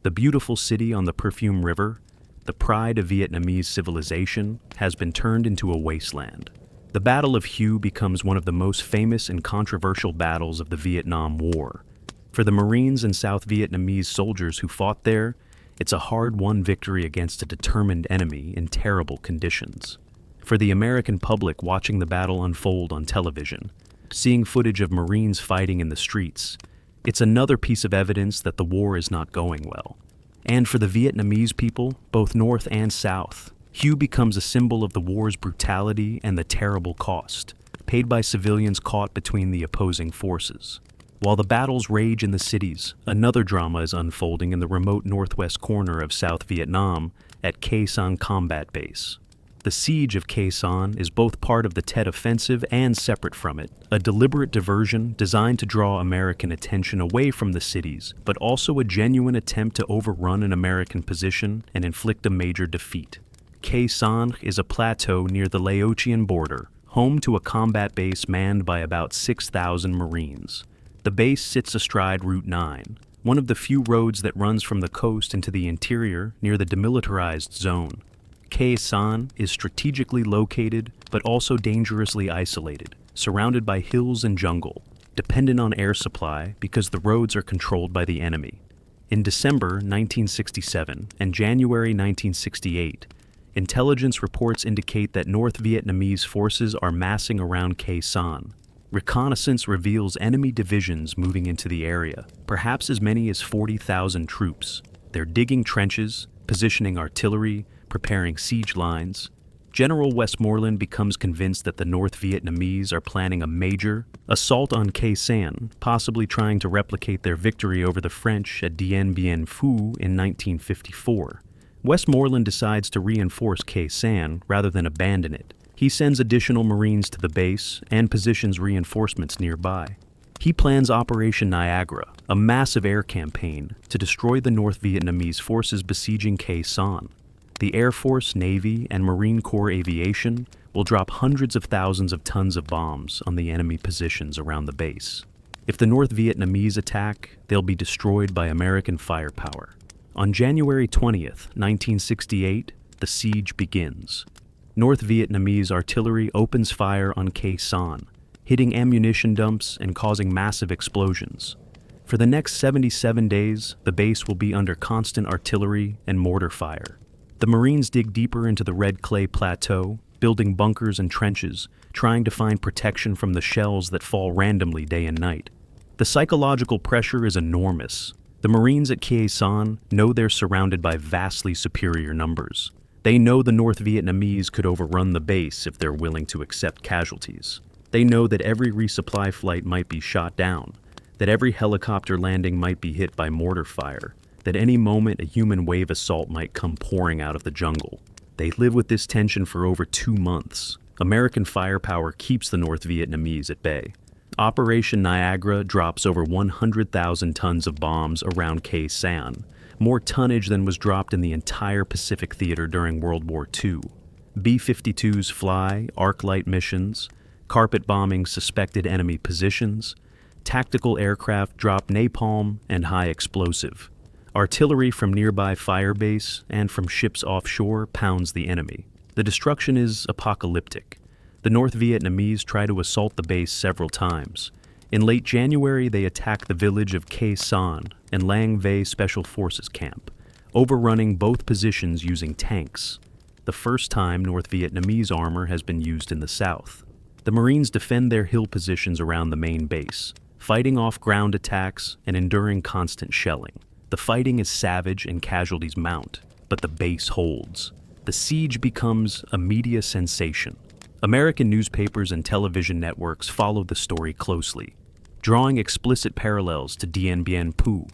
The beautiful city on the Perfume River, the pride of Vietnamese civilization, has been turned into a wasteland. The Battle of Hue becomes one of the most famous and controversial battles of the Vietnam War. For the Marines and South Vietnamese soldiers who fought there, it's a hard-won victory against a determined enemy in terrible conditions. For the American public watching the battle unfold on television, seeing footage of Marines fighting in the streets, it's another piece of evidence that the war is not going well. And for the Vietnamese people, both North and South, Hue becomes a symbol of the war's brutality and the terrible cost, paid by civilians caught between the opposing forces. While the battles rage in the cities, another drama is unfolding in the remote northwest corner of South Vietnam at Khe Sanh Combat Base. The siege of Khe Sanh is both part of the Tet Offensive and separate from it, a deliberate diversion designed to draw American attention away from the cities, but also a genuine attempt to overrun an American position and inflict a major defeat. Khe Sanh is a plateau near the Laotian border, home to a combat base manned by about 6,000 Marines. The base sits astride Route 9, one of the few roads that runs from the coast into the interior near the demilitarized zone. Khe Sanh is strategically located but also dangerously isolated, surrounded by hills and jungle, dependent on air supply because the roads are controlled by the enemy. In December 1967 and January 1968, intelligence reports indicate that North Vietnamese forces are massing around Khe Sanh. Reconnaissance reveals enemy divisions moving into the area, perhaps as many as 40,000 troops. They're digging trenches, positioning artillery, preparing siege lines. General Westmoreland becomes convinced that the North Vietnamese are planning a major assault on Khe Sanh, possibly trying to replicate their victory over the French at Dien Bien Phu in 1954. Westmoreland decides to reinforce Khe Sanh rather than abandon it. He sends additional Marines to the base and positions reinforcements nearby. He plans Operation Niagara, a massive air campaign to destroy the North Vietnamese forces besieging Khe Sanh. The Air Force, Navy, and Marine Corps Aviation will drop hundreds of thousands of tons of bombs on the enemy positions around the base. If the North Vietnamese attack, they'll be destroyed by American firepower. On January 20th, 1968, the siege begins. North Vietnamese artillery opens fire on Khe Sanh, hitting ammunition dumps and causing massive explosions. For the next 77 days, the base will be under constant artillery and mortar fire. The Marines dig deeper into the red clay plateau, building bunkers and trenches, trying to find protection from the shells that fall randomly day and night. The psychological pressure is enormous. The Marines at Khe Sanh know they're surrounded by vastly superior numbers. They know the North Vietnamese could overrun the base if they're willing to accept casualties. They know that every resupply flight might be shot down, that every helicopter landing might be hit by mortar fire, that any moment a human wave assault might come pouring out of the jungle. They live with this tension for over 2 months. American firepower keeps the North Vietnamese at bay. Operation Niagara drops over 100,000 tons of bombs around Khe Sanh, more tonnage than was dropped in the entire Pacific Theater during World War II. B-52s fly, arc-light missions, carpet bombing suspected enemy positions, tactical aircraft drop napalm and high explosive. Artillery from nearby firebase and from ships offshore pounds the enemy. The destruction is apocalyptic. The North Vietnamese try to assault the base several times. In late January, they attack the village of Khe Sanh and Lang Vây Special Forces Camp, overrunning both positions using tanks. The first time North Vietnamese armor has been used in the south. The Marines defend their hill positions around the main base, fighting off ground attacks and enduring constant shelling. The fighting is savage and casualties mount, but the base holds. The siege becomes a media sensation. American newspapers and television networks follow the story closely, drawing explicit parallels to Dien Bien Phu.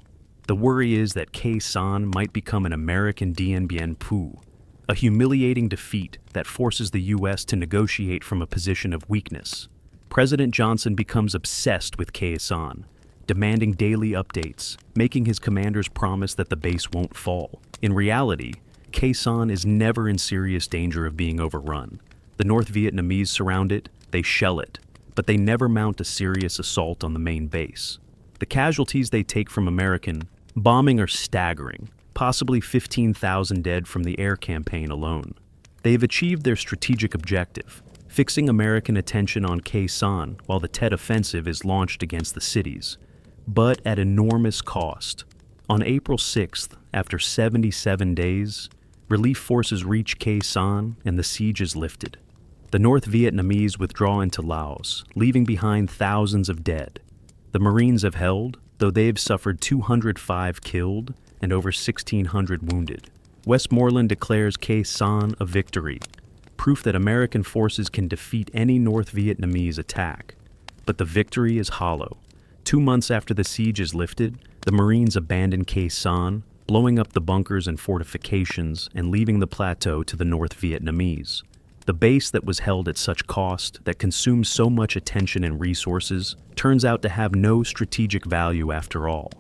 The worry is that Khe Sanh might become an American Dien Bien Phu, a humiliating defeat that forces the U.S. to negotiate from a position of weakness. President Johnson becomes obsessed with Khe Sanh, demanding daily updates, making his commanders promise that the base won't fall. In reality, Khe Sanh is never in serious danger of being overrun. The North Vietnamese surround it, they shell it, but they never mount a serious assault on the main base. The casualties they take from American bombing are staggering, possibly 15,000 dead from the air campaign alone. They've achieved their strategic objective, fixing American attention on Khe Sanh while the Tet Offensive is launched against the cities, but at enormous cost. On April 6th, after 77 days, relief forces reach Khe Sanh and the siege is lifted. The North Vietnamese withdraw into Laos, leaving behind thousands of dead. The Marines have held, though they've suffered 205 killed and over 1,600 wounded. Westmoreland declares Khe Sanh a victory, proof that American forces can defeat any North Vietnamese attack. But the victory is hollow. 2 months after the siege is lifted, the Marines abandon Khe Sanh, blowing up the bunkers and fortifications and leaving the plateau to the North Vietnamese. The base that was held at such cost, that consumed so much attention and resources, turns out to have no strategic value after all.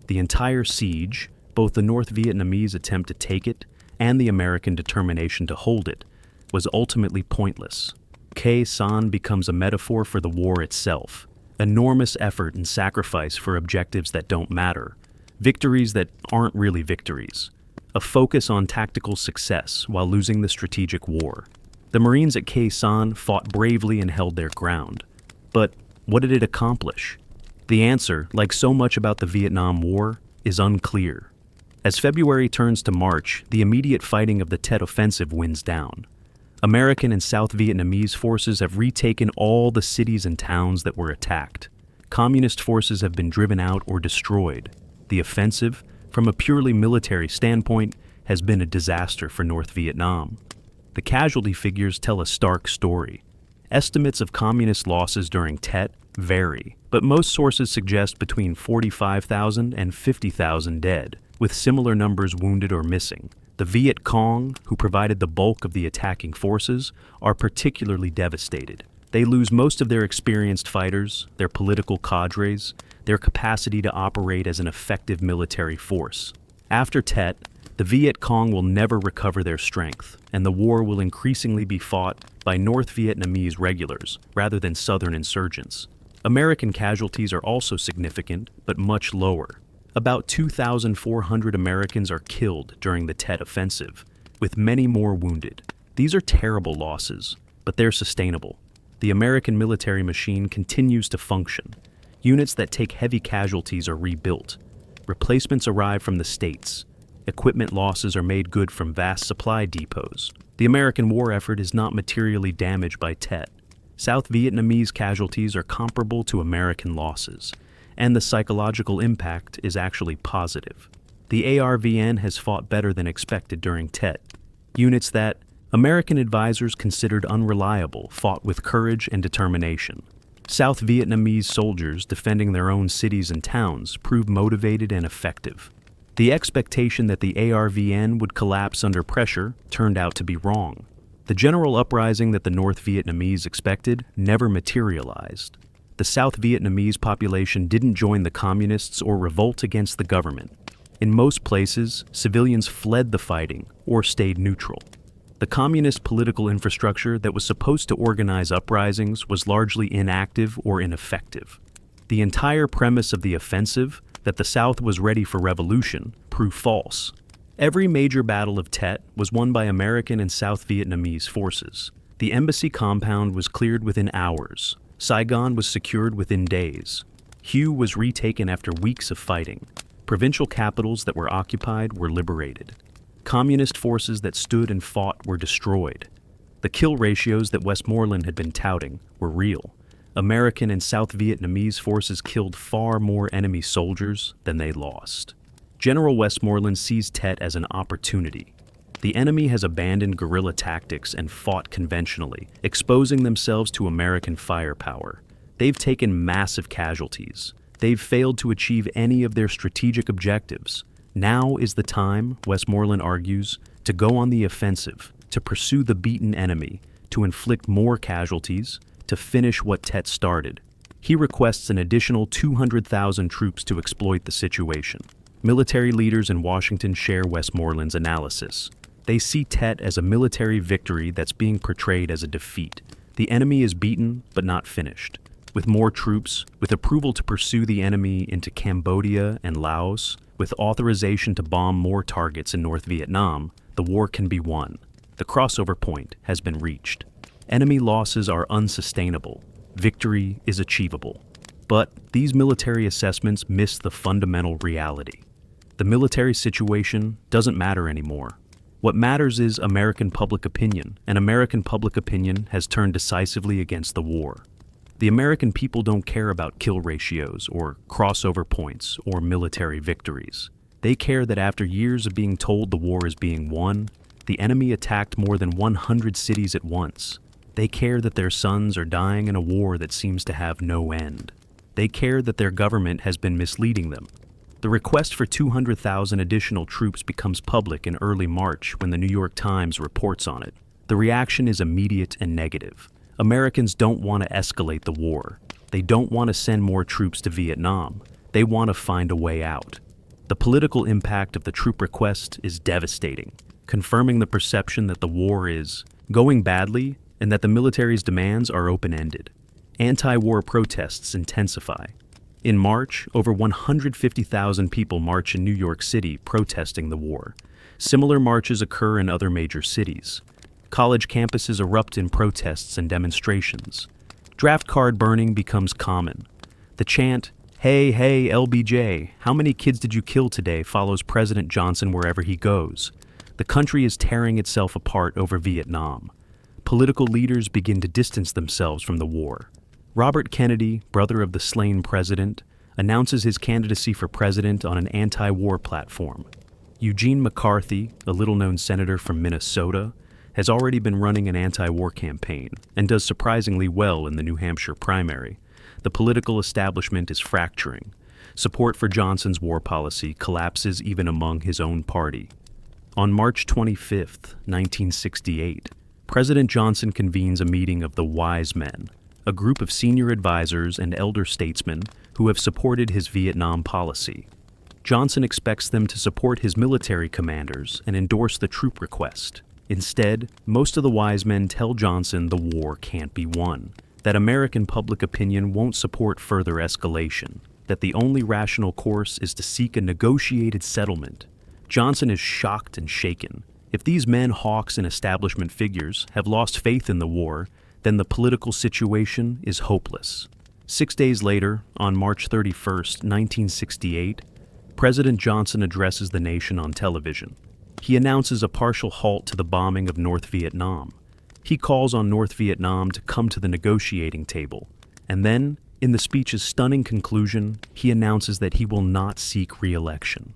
The entire siege, both the North Vietnamese attempt to take it and the American determination to hold it, was ultimately pointless. Khe Sanh becomes a metaphor for the war itself. Enormous effort and sacrifice for objectives that don't matter. Victories that aren't really victories. A focus on tactical success while losing the strategic war. The Marines at Khe Sanh fought bravely and held their ground. But what did it accomplish? The answer, like so much about the Vietnam War, is unclear. As February turns to March, the immediate fighting of the Tet Offensive winds down. American and South Vietnamese forces have retaken all the cities and towns that were attacked. Communist forces have been driven out or destroyed. The offensive, from a purely military standpoint, has been a disaster for North Vietnam. The casualty figures tell a stark story. Estimates of communist losses during Tet vary, but most sources suggest between 45,000 and 50,000 dead, with similar numbers wounded or missing. The Viet Cong, who provided the bulk of the attacking forces, are particularly devastated. They lose most of their experienced fighters, their political cadres, their capacity to operate as an effective military force. After Tet, the Viet Cong will never recover their strength, and the war will increasingly be fought by North Vietnamese regulars rather than Southern insurgents. American casualties are also significant, but much lower. About 2,400 Americans are killed during the Tet Offensive, with many more wounded. These are terrible losses, but they're sustainable. The American military machine continues to function. Units that take heavy casualties are rebuilt. Replacements arrive from the States. Equipment losses are made good from vast supply depots. The American war effort is not materially damaged by Tet. South Vietnamese casualties are comparable to American losses, and the psychological impact is actually positive. The ARVN has fought better than expected during Tet. Units that American advisors considered unreliable fought with courage and determination. South Vietnamese soldiers defending their own cities and towns proved motivated and effective. The expectation that the ARVN would collapse under pressure turned out to be wrong. The general uprising that the North Vietnamese expected never materialized. The South Vietnamese population didn't join the communists or revolt against the government. In most places, civilians fled the fighting or stayed neutral. The communist political infrastructure that was supposed to organize uprisings was largely inactive or ineffective. The entire premise of the offensive, that the South was ready for revolution, proved false. Every major battle of Tet was won by American and South Vietnamese forces. The embassy compound was cleared within hours. Saigon was secured within days. Hue was retaken after weeks of fighting. Provincial capitals that were occupied were liberated. Communist forces that stood and fought were destroyed. The kill ratios that Westmoreland had been touting were real. American and South Vietnamese forces killed far more enemy soldiers than they lost. General Westmoreland sees Tet as an opportunity. The enemy has abandoned guerrilla tactics and fought conventionally, exposing themselves to American firepower. They've taken massive casualties. They've failed to achieve any of their strategic objectives. Now is the time, Westmoreland argues, to go on the offensive, to pursue the beaten enemy, to inflict more casualties, to finish what Tet started. He requests an additional 200,000 troops to exploit the situation. Military leaders in Washington share Westmoreland's analysis. They see Tet as a military victory that's being portrayed as a defeat. The enemy is beaten, but not finished. With more troops, with approval to pursue the enemy into Cambodia and Laos, with authorization to bomb more targets in North Vietnam, the war can be won. The crossover point has been reached. Enemy losses are unsustainable. Victory is achievable. But these military assessments miss the fundamental reality. The military situation doesn't matter anymore. What matters is American public opinion, and American public opinion has turned decisively against the war. The American people don't care about kill ratios or crossover points or military victories. They care that after years of being told the war is being won, the enemy attacked more than 100 cities at once. They care that their sons are dying in a war that seems to have no end. They care that their government has been misleading them. The request for 200,000 additional troops becomes public in early March when the New York Times reports on it. The reaction is immediate and negative. Americans don't want to escalate the war. They don't want to send more troops to Vietnam. They want to find a way out. The political impact of the troop request is devastating, confirming the perception that the war is going badly and that the military's demands are open-ended. Anti-war protests intensify. In March, over 150,000 people march in New York City protesting the war. Similar marches occur in other major cities. College campuses erupt in protests and demonstrations. Draft card burning becomes common. The chant, "Hey, hey, LBJ, how many kids did you kill today?" follows President Johnson wherever he goes. The country is tearing itself apart over Vietnam. Political leaders begin to distance themselves from the war. Robert Kennedy, brother of the slain president, announces his candidacy for president on an anti-war platform. Eugene McCarthy, a little-known senator from Minnesota, has already been running an anti-war campaign and does surprisingly well in the New Hampshire primary. The political establishment is fracturing. Support for Johnson's war policy collapses even among his own party. On March 25, 1968, President Johnson convenes a meeting of the Wise Men, a group of senior advisors and elder statesmen who have supported his Vietnam policy. Johnson expects them to support his military commanders and endorse the troop request. Instead, most of the wise men tell Johnson the war can't be won, that American public opinion won't support further escalation, that the only rational course is to seek a negotiated settlement. Johnson is shocked and shaken. If these men, hawks, and establishment figures have lost faith in the war, then the political situation is hopeless. 6 days later, on March 31, 1968, President Johnson addresses the nation on television. He announces a partial halt to the bombing of North Vietnam. He calls on North Vietnam to come to the negotiating table. And then, in the speech's stunning conclusion, he announces that he will not seek re-election.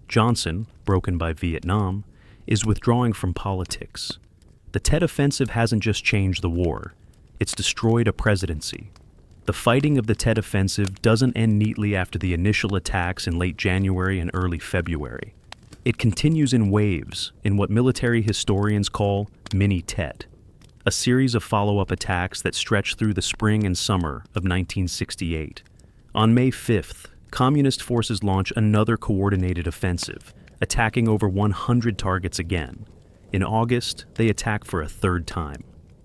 Johnson, broken by Vietnam, is withdrawing from politics. The Tet Offensive hasn't just changed the war, it's destroyed a presidency. The fighting of the Tet Offensive doesn't end neatly after the initial attacks in late January and early February. It continues in waves, in what military historians call mini-Tet, a series of follow-up attacks that stretch through the spring and summer of 1968. On May 5th, Communist forces launch another coordinated offensive, attacking over 100 targets again. In August, they attack for a third time.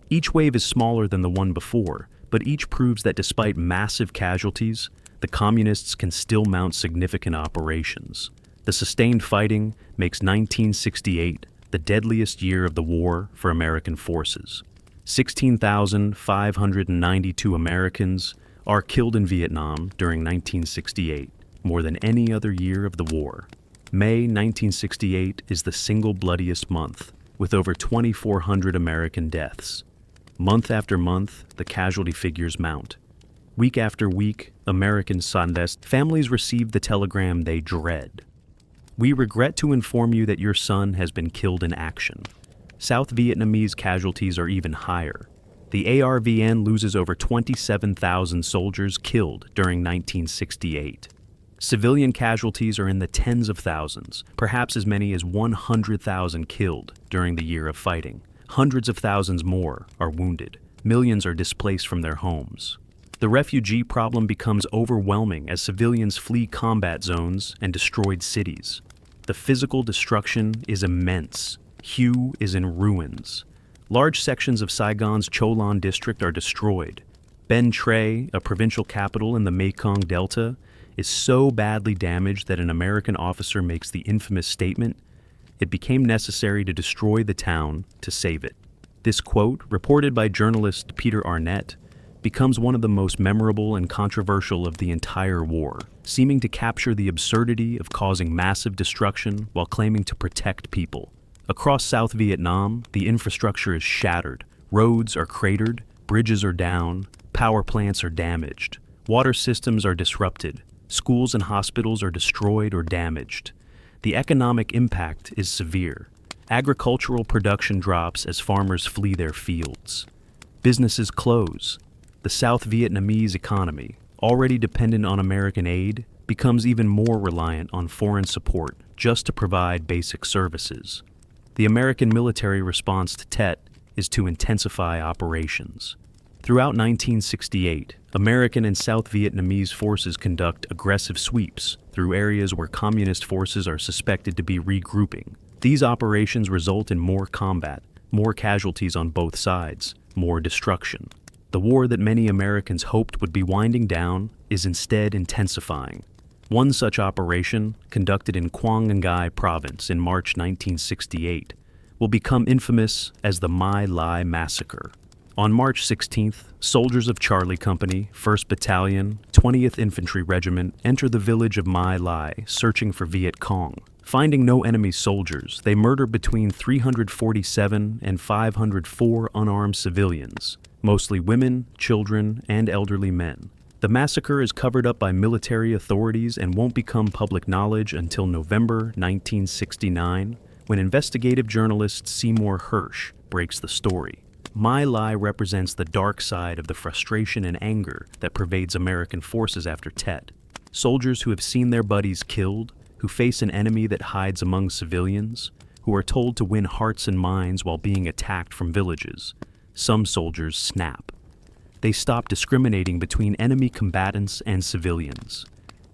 Each wave is smaller than the one before, but each proves that despite massive casualties, the Communists can still mount significant operations. The sustained fighting makes 1968 the deadliest year of the war for American forces. 16,592 Americans are killed in Vietnam during 1968, more than any other year of the war. May 1968 is the single bloodiest month, with over 2,400 American deaths. Month after month, the casualty figures mount. Week after week, American Sandest families receive the telegram they dread. We regret to inform you that your son has been killed in action. South Vietnamese casualties are even higher. The ARVN loses over 27,000 soldiers killed during 1968. Civilian casualties are in the tens of thousands, perhaps as many as 100,000 killed during the year of fighting. Hundreds of thousands more are wounded. Millions are displaced from their homes. The refugee problem becomes overwhelming as civilians flee combat zones and destroyed cities. The physical destruction is immense. Hue is in ruins. Large sections of Saigon's Cho Lan district are destroyed. Ben Tre, a provincial capital in the Mekong Delta, is so badly damaged that an American officer makes the infamous statement, "It became necessary to destroy the town to save it." This quote, reported by journalist Peter Arnett, becomes one of the most memorable and controversial of the entire war, seeming to capture the absurdity of causing massive destruction while claiming to protect people. Across South Vietnam, the infrastructure is shattered. Roads are cratered, bridges are down, power plants are damaged, water systems are disrupted, schools and hospitals are destroyed or damaged. The economic impact is severe. Agricultural production drops as farmers flee their fields. Businesses close. The South Vietnamese economy, already dependent on American aid, becomes even more reliant on foreign support just to provide basic services. The American military response to Tet is to intensify operations. Throughout 1968, American and South Vietnamese forces conduct aggressive sweeps through areas where Communist forces are suspected to be regrouping. These operations result in more combat, more casualties on both sides, more destruction. The war that many Americans hoped would be winding down is instead intensifying. One such operation, conducted in Quang Ngai Province in March 1968, will become infamous as the My Lai Massacre. On March 16th, soldiers of Charlie Company, 1st Battalion, 20th Infantry Regiment enter the village of My Lai searching for Viet Cong. Finding no enemy soldiers, they murder between 347 and 504 unarmed civilians, mostly women, children, and elderly men. The massacre is covered up by military authorities and won't become public knowledge until November 1969, when investigative journalist Seymour Hersh breaks the story. My Lai represents the dark side of the frustration and anger that pervades American forces after Tet. Soldiers who have seen their buddies killed, who face an enemy that hides among civilians, who are told to win hearts and minds while being attacked from villages. Some soldiers snap. They stop discriminating between enemy combatants and civilians.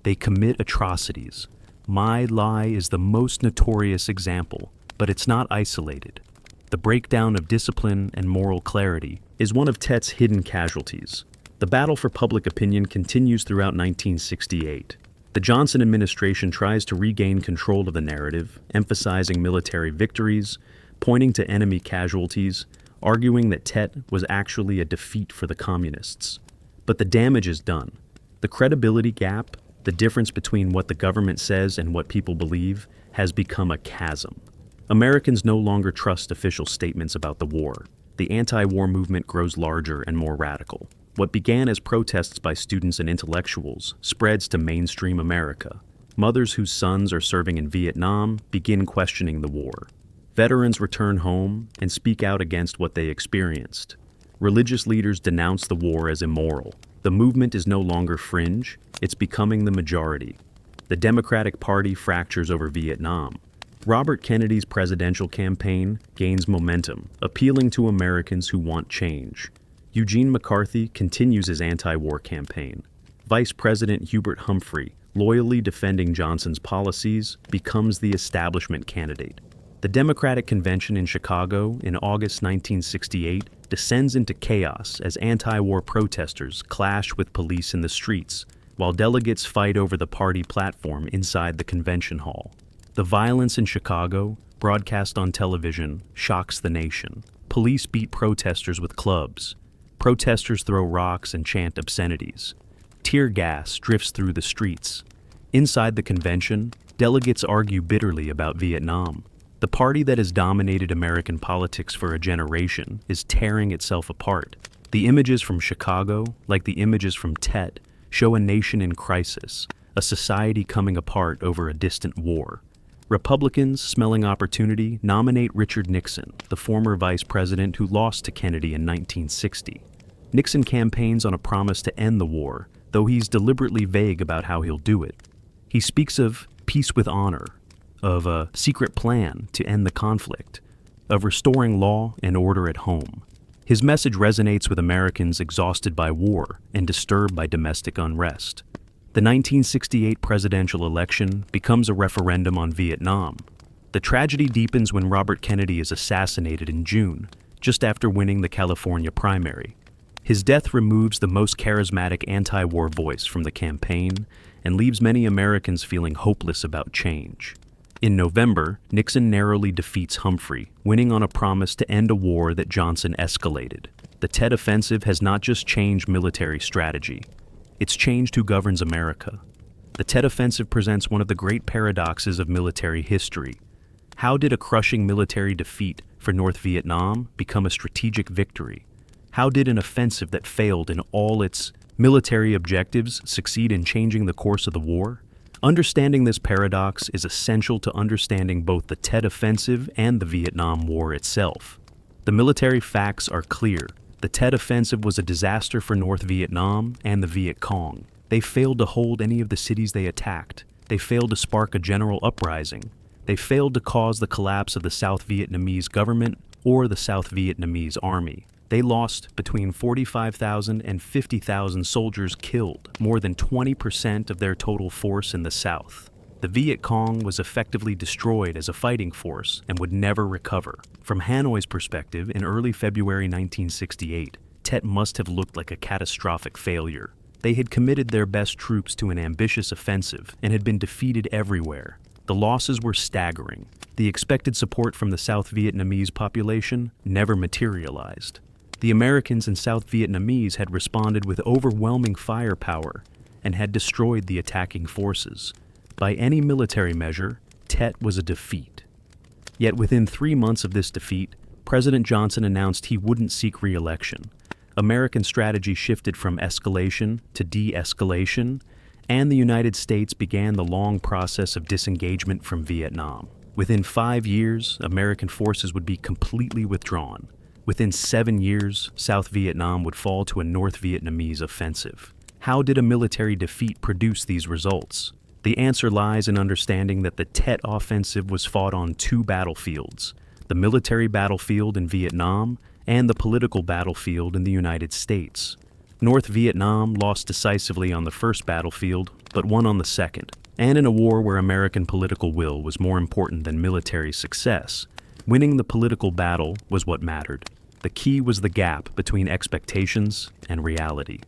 They commit atrocities. My Lai is the most notorious example, but it's not isolated. The breakdown of discipline and moral clarity is one of Tet's hidden casualties. The battle for public opinion continues throughout 1968. The Johnson administration tries to regain control of the narrative, emphasizing military victories, pointing to enemy casualties, arguing that Tet was actually a defeat for the communists. But the damage is done. The credibility gap, the difference between what the government says and what people believe, has become a chasm. Americans no longer trust official statements about the war. The anti-war movement grows larger and more radical. What began as protests by students and intellectuals spreads to mainstream America. Mothers whose sons are serving in Vietnam begin questioning the war. Veterans return home and speak out against what they experienced. Religious leaders denounce the war as immoral. The movement is no longer fringe, it's becoming the majority. The Democratic Party fractures over Vietnam. Robert Kennedy's presidential campaign gains momentum, appealing to Americans who want change. Eugene McCarthy continues his anti-war campaign. Vice President Hubert Humphrey, loyally defending Johnson's policies, becomes the establishment candidate. The Democratic Convention in Chicago in August 1968 descends into chaos as anti-war protesters clash with police in the streets, while delegates fight over the party platform inside the convention hall. The violence in Chicago, broadcast on television, shocks the nation. Police beat protesters with clubs. Protesters throw rocks and chant obscenities. Tear gas drifts through the streets. Inside the convention, delegates argue bitterly about Vietnam. The party that has dominated American politics for a generation is tearing itself apart. The images from Chicago, like the images from Tet, show a nation in crisis, a society coming apart over a distant war. Republicans, smelling opportunity, nominate Richard Nixon, the former vice president who lost to Kennedy in 1960. Nixon campaigns on a promise to end the war, though he's deliberately vague about how he'll do it. He speaks of peace with honor, of a secret plan to end the conflict, of restoring law and order at home. His message resonates with Americans exhausted by war and disturbed by domestic unrest. The 1968 presidential election becomes a referendum on Vietnam. The tragedy deepens when Robert Kennedy is assassinated in June, just after winning the California primary. His death removes the most charismatic anti-war voice from the campaign and leaves many Americans feeling hopeless about change. In November, Nixon narrowly defeats Humphrey, winning on a promise to end a war that Johnson escalated. The Tet Offensive has not just changed military strategy. It's changed who governs America. The Tet Offensive presents one of the great paradoxes of military history. How did a crushing military defeat for North Vietnam become a strategic victory? How did an offensive that failed in all its military objectives succeed in changing the course of the war? Understanding this paradox is essential to understanding both the Tet Offensive and the Vietnam War itself. The military facts are clear. The Tet Offensive was a disaster for North Vietnam and the Viet Cong. They failed to hold any of the cities they attacked. They failed to spark a general uprising. They failed to cause the collapse of the South Vietnamese government or the South Vietnamese army. They lost between 45,000 and 50,000 soldiers killed, more than 20% of their total force in the South. The Viet Cong was effectively destroyed as a fighting force and would never recover. From Hanoi's perspective, in early February 1968, Tet must have looked like a catastrophic failure. They had committed their best troops to an ambitious offensive and had been defeated everywhere. The losses were staggering. The expected support from the South Vietnamese population never materialized. The Americans and South Vietnamese had responded with overwhelming firepower and had destroyed the attacking forces. By any military measure, Tet was a defeat. Yet within 3 months of this defeat, President Johnson announced he wouldn't seek re-election. American strategy shifted from escalation to de-escalation, and the United States began the long process of disengagement from Vietnam. Within 5 years, American forces would be completely withdrawn. Within 7 years, South Vietnam would fall to a North Vietnamese offensive. How did a military defeat produce these results? The answer lies in understanding that the Tet Offensive was fought on two battlefields, the military battlefield in Vietnam and the political battlefield in the United States. North Vietnam lost decisively on the first battlefield, but won on the second. And in a war where American political will was more important than military success, winning the political battle was what mattered. The key was the gap between expectations and reality.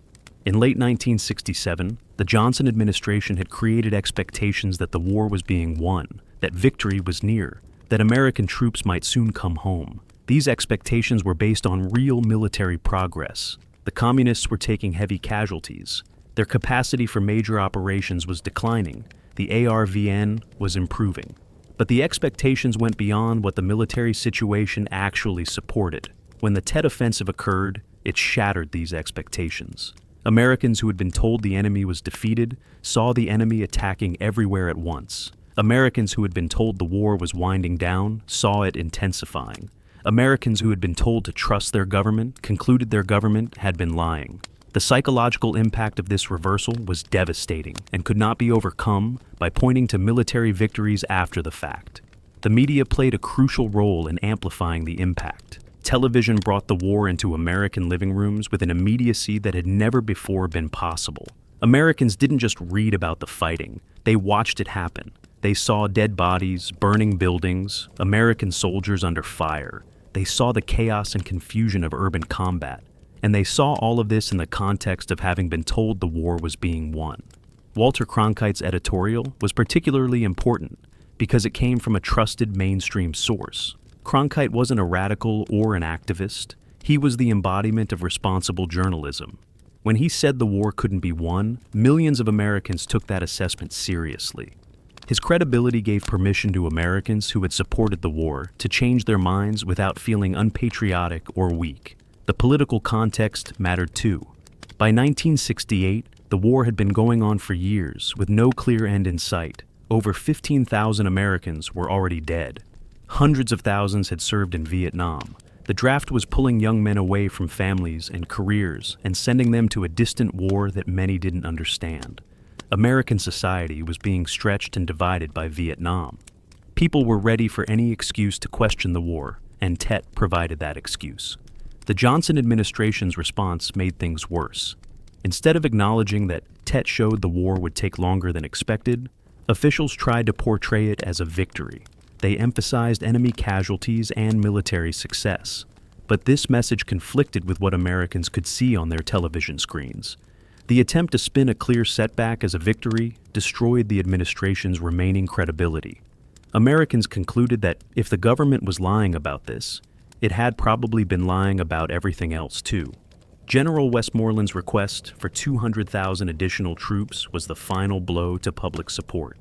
In late 1967, the Johnson administration had created expectations that the war was being won, that victory was near, that American troops might soon come home. These expectations were based on real military progress. The communists were taking heavy casualties. Their capacity for major operations was declining. The ARVN was improving. But the expectations went beyond what the military situation actually supported. When the Tet Offensive occurred, it shattered these expectations. Americans who had been told the enemy was defeated saw the enemy attacking everywhere at once. Americans who had been told the war was winding down saw it intensifying. Americans who had been told to trust their government concluded their government had been lying. The psychological impact of this reversal was devastating and could not be overcome by pointing to military victories after the fact. The media played a crucial role in amplifying the impact. Television brought the war into American living rooms with an immediacy that had never before been possible. Americans didn't just read about the fighting, they watched it happen. They saw dead bodies, burning buildings, American soldiers under fire. They saw the chaos and confusion of urban combat. And they saw all of this in the context of having been told the war was being won. Walter Cronkite's editorial was particularly important because it came from a trusted mainstream source. Cronkite wasn't a radical or an activist. He was the embodiment of responsible journalism. When he said the war couldn't be won, millions of Americans took that assessment seriously. His credibility gave permission to Americans who had supported the war to change their minds without feeling unpatriotic or weak. The political context mattered too. By 1968, the war had been going on for years with no clear end in sight. Over 15,000 Americans were already dead. Hundreds of thousands had served in Vietnam. The draft was pulling young men away from families and careers and sending them to a distant war that many didn't understand. American society was being stretched and divided by Vietnam. People were ready for any excuse to question the war, and Tet provided that excuse. The Johnson administration's response made things worse. Instead of acknowledging that Tet showed the war would take longer than expected, officials tried to portray it as a victory. They emphasized enemy casualties and military success. But this message conflicted with what Americans could see on their television screens. The attempt to spin a clear setback as a victory destroyed the administration's remaining credibility. Americans concluded that if the government was lying about this, it had probably been lying about everything else too. General Westmoreland's request for 200,000 additional troops was the final blow to public support.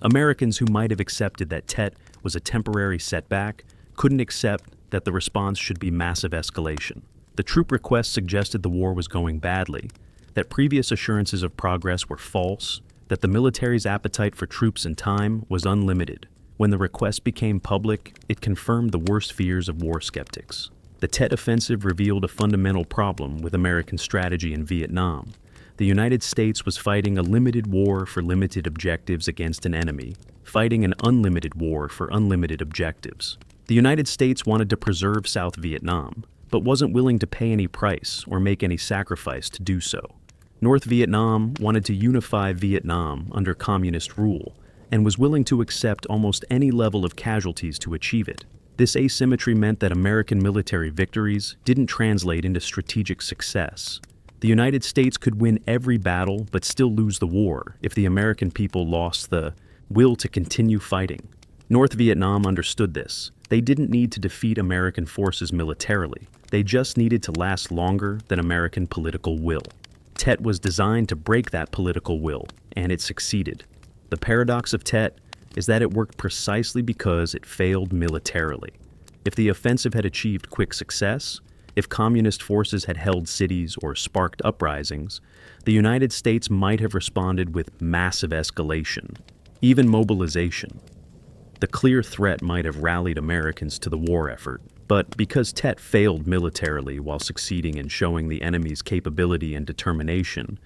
Americans who might have accepted that Tet was a temporary setback couldn't accept that the response should be massive escalation. The troop request suggested the war was going badly, that previous assurances of progress were false, that the military's appetite for troops and time was unlimited. When the request became public, it confirmed the worst fears of war skeptics. The Tet Offensive revealed a fundamental problem with American strategy in Vietnam. The United States was fighting a limited war for limited objectives against an enemy, fighting an unlimited war for unlimited objectives. The United States wanted to preserve South Vietnam, but wasn't willing to pay any price or make any sacrifice to do so. North Vietnam wanted to unify Vietnam under communist rule and was willing to accept almost any level of casualties to achieve it. This asymmetry meant that American military victories didn't translate into strategic success. The United States could win every battle but still lose the war if the American people lost the will to continue fighting. North Vietnam understood this. They didn't need to defeat American forces militarily. They just needed to last longer than American political will. Tet was designed to break that political will, and it succeeded. The paradox of Tet is that it worked precisely because it failed militarily. If the offensive had achieved quick success, if communist forces had held cities or sparked uprisings, the United States might have responded with massive escalation, even mobilization. The clear threat might have rallied Americans to the war effort, but because Tet failed militarily while succeeding in showing the enemy's capability and determination,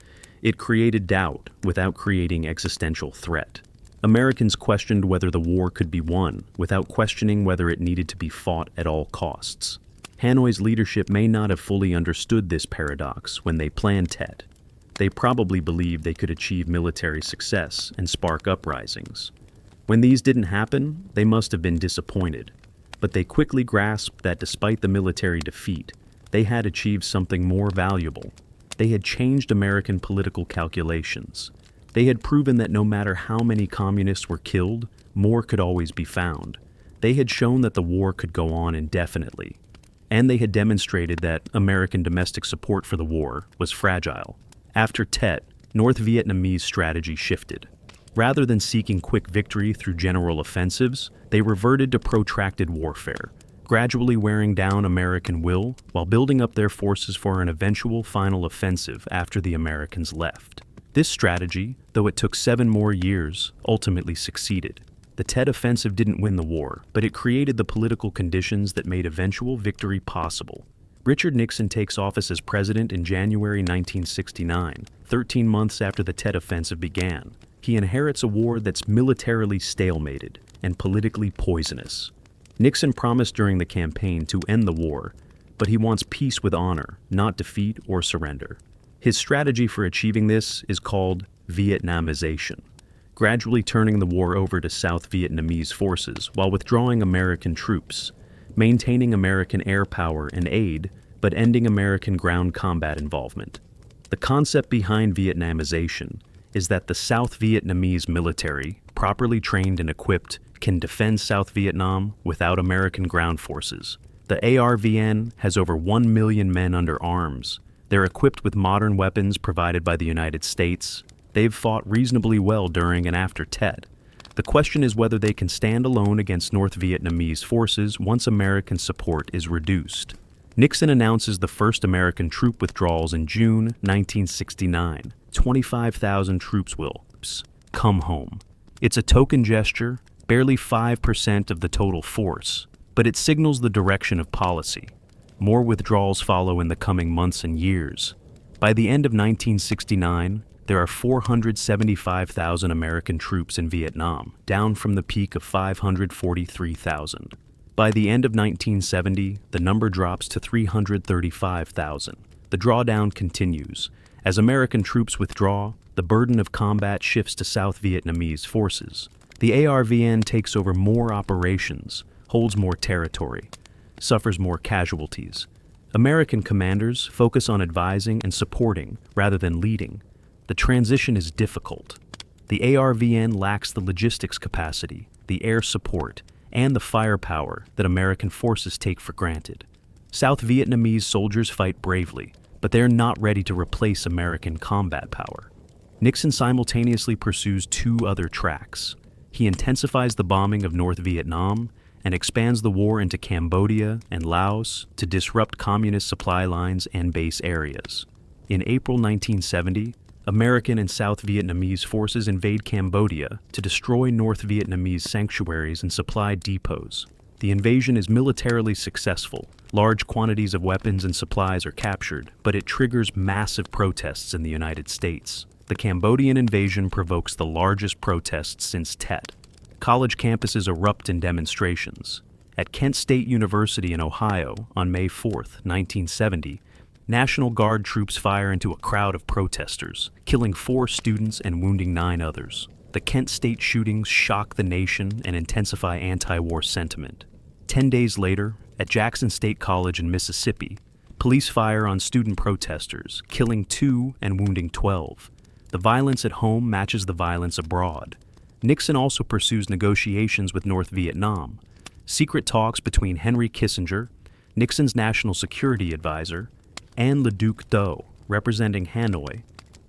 It created doubt without creating existential threat. Americans questioned whether the war could be won without questioning whether it needed to be fought at all costs. Hanoi's leadership may not have fully understood this paradox when they planned Tet. They probably believed they could achieve military success and spark uprisings. When these didn't happen, they must have been disappointed. But they quickly grasped that despite the military defeat, they had achieved something more valuable. They had changed American political calculations. They had proven that no matter how many communists were killed, more could always be found. They had shown that the war could go on indefinitely. And they had demonstrated that American domestic support for the war was fragile. After Tet, North Vietnamese strategy shifted. Rather than seeking quick victory through general offensives, they reverted to protracted warfare, gradually wearing down American will while building up their forces for an eventual final offensive after the Americans left. This strategy, though it took 7 more years, ultimately succeeded. The Tet Offensive didn't win the war, but it created the political conditions that made eventual victory possible. Richard Nixon takes office as president in January 1969, 13 months after the Tet Offensive began. He inherits a war that's militarily stalemated and politically poisonous. Nixon promised during the campaign to end the war, but he wants peace with honor, not defeat or surrender. His strategy for achieving this is called Vietnamization, gradually turning the war over to South Vietnamese forces while withdrawing American troops, maintaining American air power and aid, but ending American ground combat involvement. The concept behind Vietnamization is that the South Vietnamese military, properly trained and equipped, can defend South Vietnam without American ground forces. The ARVN has over 1 million men under arms. They're equipped with modern weapons provided by the United States. They've fought reasonably well during and after Tet. The question is whether they can stand alone against North Vietnamese forces once American support is reduced. Nixon announces the first American troop withdrawals in June 1969. 25,000 troops will come home. It's a token gesture, barely 5% of the total force, but it signals the direction of policy. More withdrawals follow in the coming months and years. By the end of 1969, there are 475,000 American troops in Vietnam, down from the peak of 543,000. By the end of 1970, the number drops to 335,000. The drawdown continues. As American troops withdraw, the burden of combat shifts to South Vietnamese forces. The ARVN takes over more operations, holds more territory, suffers more casualties. American commanders focus on advising and supporting rather than leading. The transition is difficult. The ARVN lacks the logistics capacity, the air support, and the firepower that American forces take for granted. South Vietnamese soldiers fight bravely, but they're not ready to replace American combat power. Nixon simultaneously pursues 2 other tracks. He intensifies the bombing of North Vietnam and expands the war into Cambodia and Laos to disrupt communist supply lines and base areas. In April 1970, American and South Vietnamese forces invade Cambodia to destroy North Vietnamese sanctuaries and supply depots. The invasion is militarily successful. Large quantities of weapons and supplies are captured, but it triggers massive protests in the United States. The Cambodian invasion provokes the largest protests since Tet. College campuses erupt in demonstrations. At Kent State University in Ohio on May 4, 1970, National Guard troops fire into a crowd of protesters, killing 4 students and wounding 9 others. The Kent State shootings shock the nation and intensify anti-war sentiment. 10 days later, at Jackson State College in Mississippi, police fire on student protesters, killing 2 and wounding 12. The violence at home matches the violence abroad. Nixon also pursues negotiations with North Vietnam. Secret talks between Henry Kissinger, Nixon's national security advisor, and Le Duc Tho, representing Hanoi,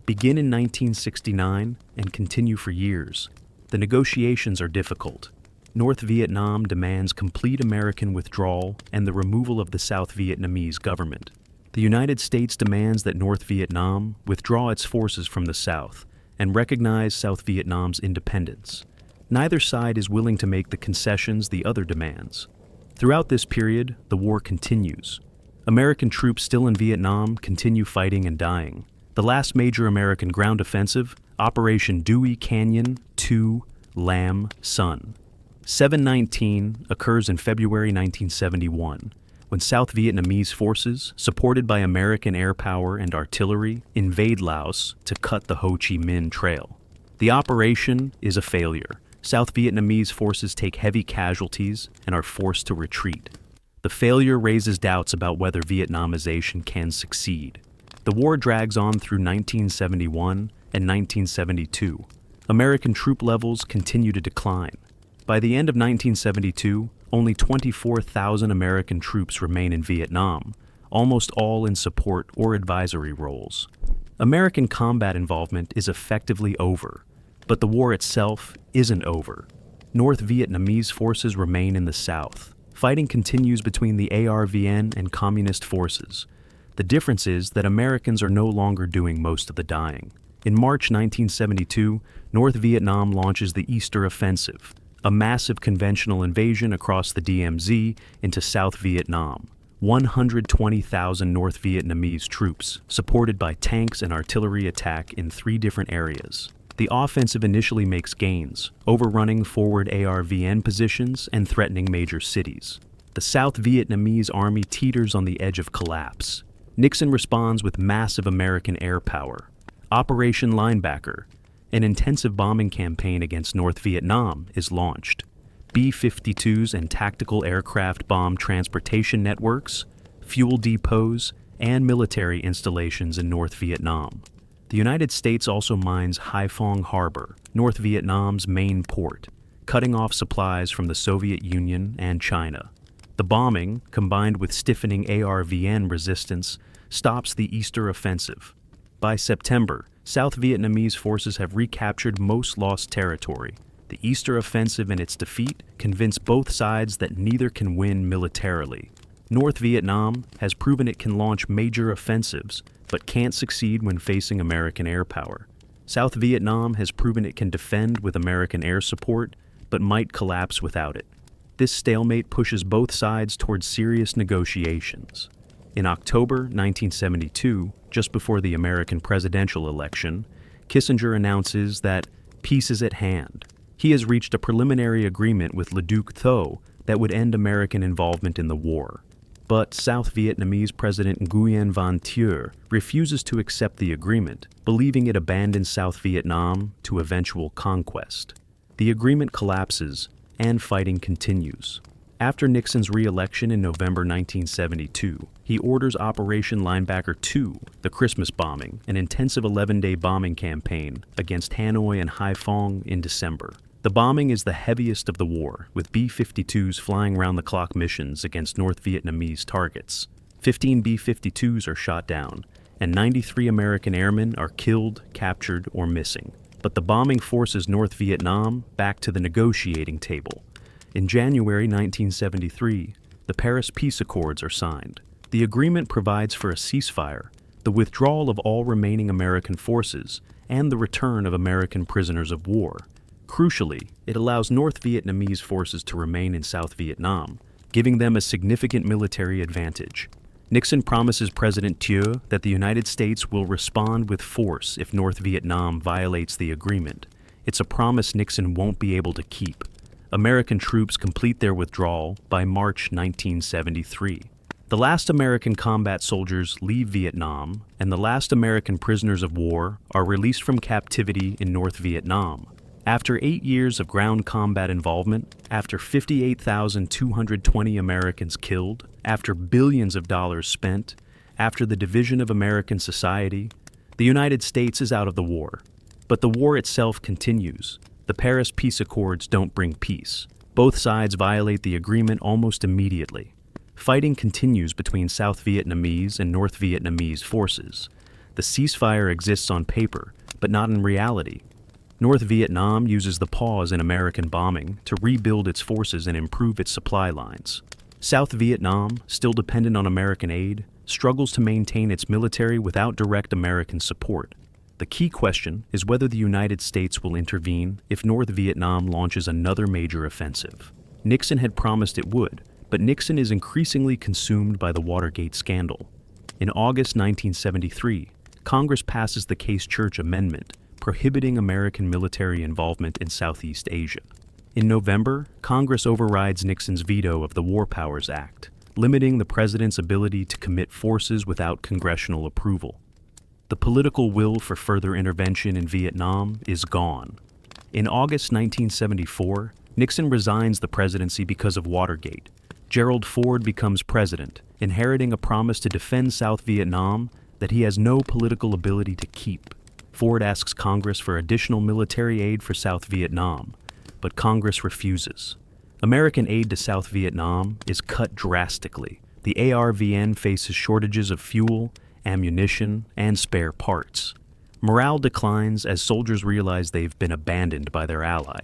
begin in 1969 and continue for years. The negotiations are difficult. North Vietnam demands complete American withdrawal and the removal of the South Vietnamese government. The United States demands that North Vietnam withdraw its forces from the South and recognize South Vietnam's independence. Neither side is willing to make the concessions the other demands. Throughout this period, the war continues. American troops still in Vietnam continue fighting and dying. The last major American ground offensive, Operation Dewey Canyon 2 Lam Sun. 7/19 occurs in February 1971, when South Vietnamese forces, supported by American air power and artillery, invade Laos to cut the Ho Chi Minh Trail. The operation is a failure. South Vietnamese forces take heavy casualties and are forced to retreat. The failure raises doubts about whether Vietnamization can succeed. The war drags on through 1971 and 1972. American troop levels continue to decline. By the end of 1972, only 24,000 American troops remain in Vietnam, almost all in support or advisory roles. American combat involvement is effectively over, but the war itself isn't over. North Vietnamese forces remain in the south. Fighting continues between the ARVN and communist forces. The difference is that Americans are no longer doing most of the dying. In March 1972, North Vietnam launches the Easter Offensive, a massive conventional invasion across the DMZ into South Vietnam. 120,000 North Vietnamese troops, supported by tanks and artillery, attack in 3 different areas. The offensive initially makes gains, overrunning forward ARVN positions and threatening major cities. The South Vietnamese army teeters on the edge of collapse. Nixon responds with massive American air power. Operation Linebacker, an intensive bombing campaign against North Vietnam, is launched. B-52s and tactical aircraft bomb transportation networks, fuel depots, and military installations in North Vietnam. The United States also mines Haiphong Harbor, North Vietnam's main port, cutting off supplies from the Soviet Union and China. The bombing, combined with stiffening ARVN resistance, stops the Easter Offensive. By September, South Vietnamese forces have recaptured most lost territory. The Easter Offensive and its defeat convince both sides that neither can win militarily. North Vietnam has proven it can launch major offensives, but can't succeed when facing American air power. South Vietnam has proven it can defend with American air support, but might collapse without it. This stalemate pushes both sides towards serious negotiations. In October 1972, just before the American presidential election, Kissinger announces that peace is at hand. He has reached a preliminary agreement with Le Duc Tho that would end American involvement in the war. But South Vietnamese President Nguyen Van Thieu refuses to accept the agreement, believing it abandons South Vietnam to eventual conquest. The agreement collapses, and fighting continues. After Nixon's re-election in November 1972, he orders Operation Linebacker 2, the Christmas bombing, an intensive 11-day bombing campaign against Hanoi and Haiphong in December. The bombing is the heaviest of the war, with B-52s flying round-the-clock missions against North Vietnamese targets. 15 B-52s are shot down, and 93 American airmen are killed, captured, or missing. But the bombing forces North Vietnam back to the negotiating table. In January 1973, the Paris Peace Accords are signed. The agreement provides for a ceasefire, the withdrawal of all remaining American forces, and the return of American prisoners of war. Crucially, it allows North Vietnamese forces to remain in South Vietnam, giving them a significant military advantage. Nixon promises President Thieu that the United States will respond with force if North Vietnam violates the agreement. It's a promise Nixon won't be able to keep. American troops complete their withdrawal by March 1973. The last American combat soldiers leave Vietnam, and the last American prisoners of war are released from captivity in North Vietnam. After 8 years of ground combat involvement, after 58,220 Americans killed, after billions of dollars spent, after the division of American society, the United States is out of the war. But the war itself continues. The Paris Peace Accords don't bring peace. Both sides violate the agreement almost immediately. Fighting continues between South Vietnamese and North Vietnamese forces. The ceasefire exists on paper, but not in reality. North Vietnam uses the pause in American bombing to rebuild its forces and improve its supply lines. South Vietnam, still dependent on American aid, struggles to maintain its military without direct American support. The key question is whether the United States will intervene if North Vietnam launches another major offensive. Nixon had promised it would, but Nixon is increasingly consumed by the Watergate scandal. In August 1973, Congress passes the Case-Church Amendment, prohibiting American military involvement in Southeast Asia. In November, Congress overrides Nixon's veto of the War Powers Act, limiting the president's ability to commit forces without congressional approval. The political will for further intervention in Vietnam is gone. In August 1974, Nixon resigns the presidency because of Watergate. Gerald Ford becomes president, inheriting a promise to defend South Vietnam that he has no political ability to keep. Ford asks Congress for additional military aid for South Vietnam, but Congress refuses. American aid to South Vietnam is cut drastically. The ARVN faces shortages of fuel, ammunition, and spare parts. Morale declines as soldiers realize they've been abandoned by their ally.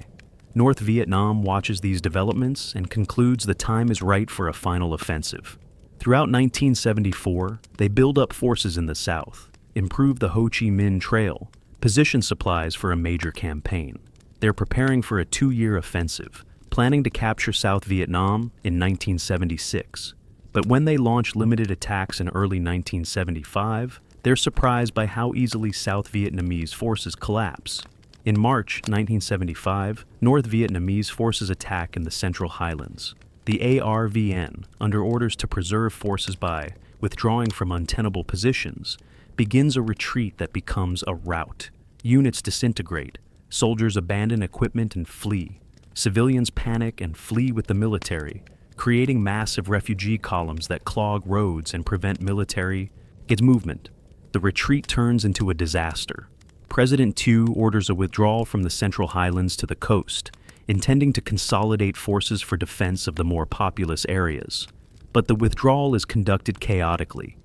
North Vietnam watches these developments and concludes the time is right for a final offensive. Throughout 1974, they build up forces in the south, improve the Ho Chi Minh Trail, position supplies for a major campaign. They're preparing for a 2-year offensive, planning to capture South Vietnam in 1976. But when they launch limited attacks in early 1975, they're surprised by how easily South Vietnamese forces collapse. In March 1975, North Vietnamese forces attack in the Central Highlands. The ARVN, under orders to preserve forces by withdrawing from untenable positions, begins a retreat that becomes a rout. Units disintegrate, soldiers abandon equipment and flee. Civilians panic and flee with the military, creating massive refugee columns that clog roads and prevent military movement. The retreat turns into a disaster. President Tu orders a withdrawal from the Central Highlands to the coast, intending to consolidate forces for defense of the more populous areas. But the withdrawal is conducted chaotically.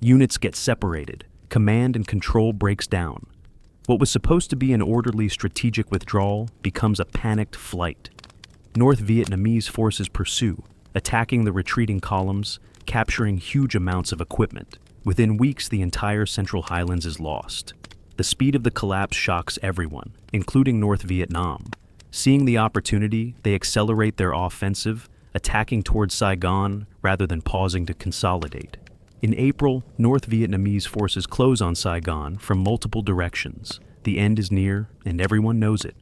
Units get separated, command and control breaks down. What was supposed to be an orderly strategic withdrawal becomes a panicked flight. North Vietnamese forces pursue, attacking the retreating columns, capturing huge amounts of equipment. Within weeks, the entire Central Highlands is lost. The speed of the collapse shocks everyone, including North Vietnam. Seeing the opportunity, they accelerate their offensive, attacking towards Saigon rather than pausing to consolidate. In April, North Vietnamese forces close on Saigon from multiple directions. The end is near, and everyone knows it.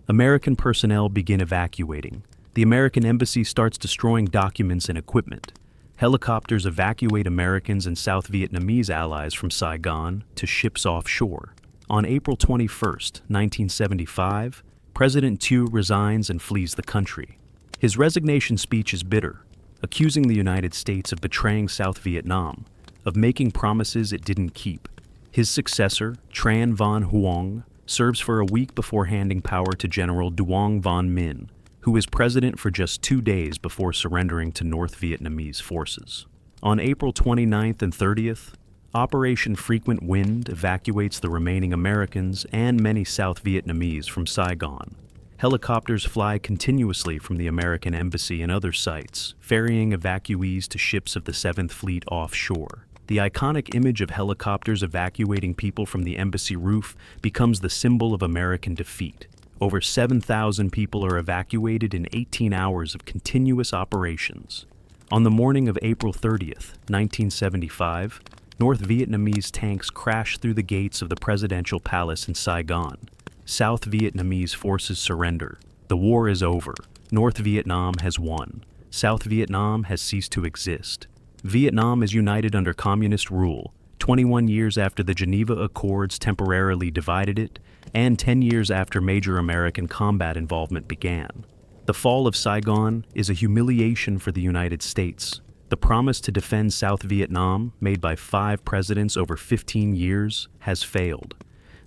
American personnel begin evacuating. The American embassy starts destroying documents and equipment. Helicopters evacuate Americans and South Vietnamese allies from Saigon to ships offshore. On April 21, 1975, President Tu resigns and flees the country. His resignation speech is bitter, accusing the United States of betraying South Vietnam, of making promises it didn't keep. His successor, Tran Van Huong, serves for a week before handing power to General Duong Van Minh, who is president for just 2 days before surrendering to North Vietnamese forces. On April 29th and 30th, Operation Frequent Wind evacuates the remaining Americans and many South Vietnamese from Saigon. Helicopters fly continuously from the American embassy and other sites, ferrying evacuees to ships of the 7th Fleet offshore. The iconic image of helicopters evacuating people from the embassy roof becomes the symbol of American defeat. Over 7,000 people are evacuated in 18 hours of continuous operations. On the morning of April 30th, 1975, North Vietnamese tanks crash through the gates of the presidential palace in Saigon. South Vietnamese forces surrender. The war is over. North Vietnam has won. South Vietnam has ceased to exist. Vietnam is united under communist rule, 21 years after the Geneva Accords temporarily divided it, and 10 years after major American combat involvement began. The fall of Saigon is a humiliation for the United States. The promise to defend South Vietnam, made by 5 presidents over 15 years, has failed.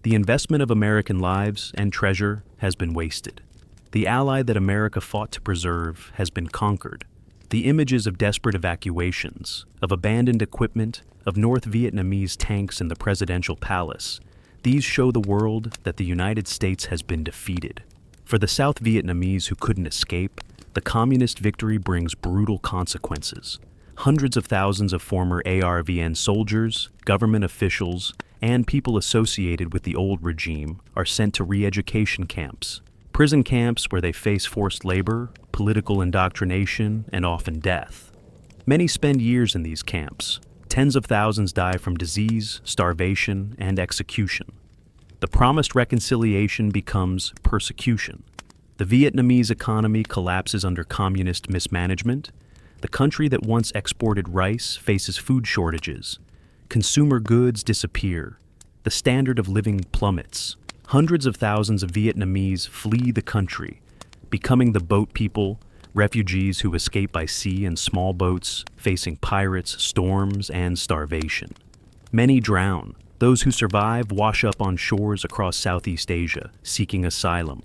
The investment of American lives and treasure has been wasted. The ally that America fought to preserve has been conquered. The images of desperate evacuations, of abandoned equipment, of North Vietnamese tanks in the presidential palace, these show the world that the United States has been defeated. For the South Vietnamese who couldn't escape, the communist victory brings brutal consequences. Hundreds of thousands of former ARVN soldiers, government officials, and people associated with the old regime are sent to re-education camps, prison camps where they face forced labor, political indoctrination, and often death. Many spend years in these camps, Tens of thousands die from disease, starvation, and execution. The promised reconciliation becomes persecution. The Vietnamese economy collapses under communist mismanagement. The country that once exported rice faces food shortages. Consumer goods disappear. The standard of living plummets. Hundreds of thousands of Vietnamese flee the country, becoming the boat people, refugees who escape by sea in small boats, facing pirates, storms, and starvation. Many drown. Those who survive wash up on shores across Southeast Asia, seeking asylum.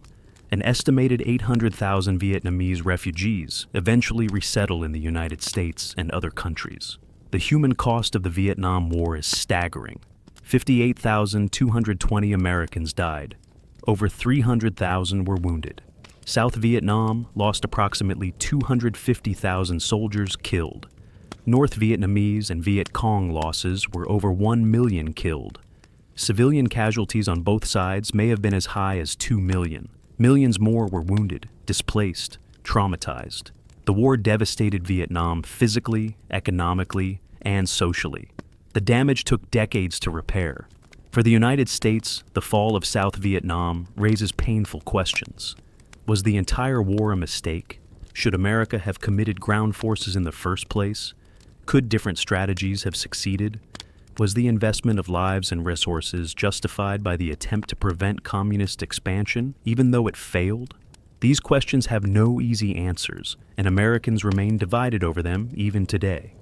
An estimated 800,000 Vietnamese refugees eventually resettle in the United States and other countries. The human cost of the Vietnam War is staggering. 58,220 Americans died. Over 300,000 were wounded. South Vietnam lost approximately 250,000 soldiers killed. North Vietnamese and Viet Cong losses were over 1 million killed. Civilian casualties on both sides may have been as high as 2 million. Millions more were wounded, displaced, traumatized. The war devastated Vietnam physically, economically, and socially. The damage took decades to repair. For the United States, the fall of South Vietnam raises painful questions. Was the entire war a mistake? Should America have committed ground forces in the first place? Could different strategies have succeeded? Was the investment of lives and resources justified by the attempt to prevent communist expansion, even though it failed? These questions have no easy answers, and Americans remain divided over them even today.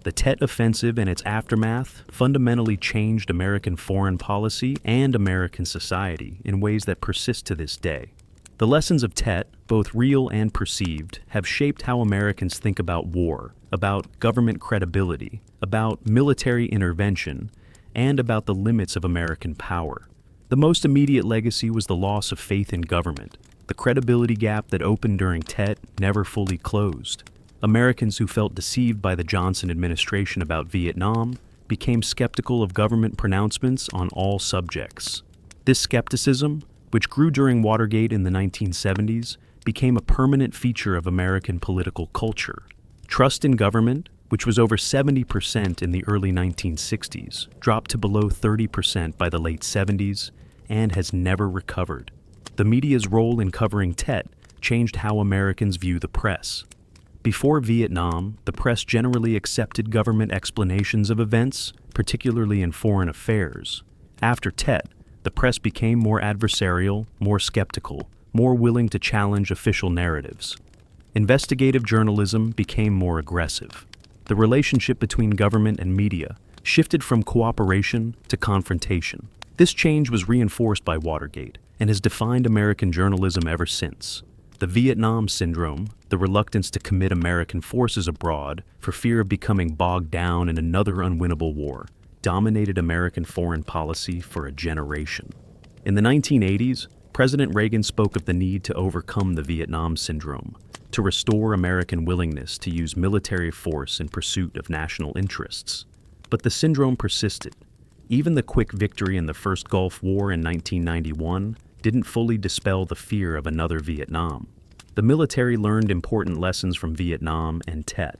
The Tet Offensive and its aftermath fundamentally changed American foreign policy and American society in ways that persist to this day. The lessons of Tet, both real and perceived, have shaped how Americans think about war, about government credibility, about military intervention, and about the limits of American power. The most immediate legacy was the loss of faith in government. The credibility gap that opened during Tet never fully closed. Americans who felt deceived by the Johnson administration about Vietnam became skeptical of government pronouncements on all subjects. This skepticism, which grew during Watergate in the 1970s, became a permanent feature of American political culture. Trust in government, which was over 70% in the early 1960s, dropped to below 30% by the late 70s and has never recovered. The media's role in covering Tet changed how Americans view the press. Before Vietnam, the press generally accepted government explanations of events, particularly in foreign affairs. After Tet, the press became more adversarial, more skeptical, more willing to challenge official narratives. Investigative journalism became more aggressive. The relationship between government and media shifted from cooperation to confrontation. This change was reinforced by Watergate and has defined American journalism ever since. The Vietnam Syndrome, the reluctance to commit American forces abroad for fear of becoming bogged down in another unwinnable war, dominated American foreign policy for a generation. In the 1980s, President Reagan spoke of the need to overcome the Vietnam Syndrome, to restore American willingness to use military force in pursuit of national interests. But the syndrome persisted. Even the quick victory in the first Gulf War in 1991 didn't fully dispel the fear of another Vietnam. The military learned important lessons from Vietnam and Tet.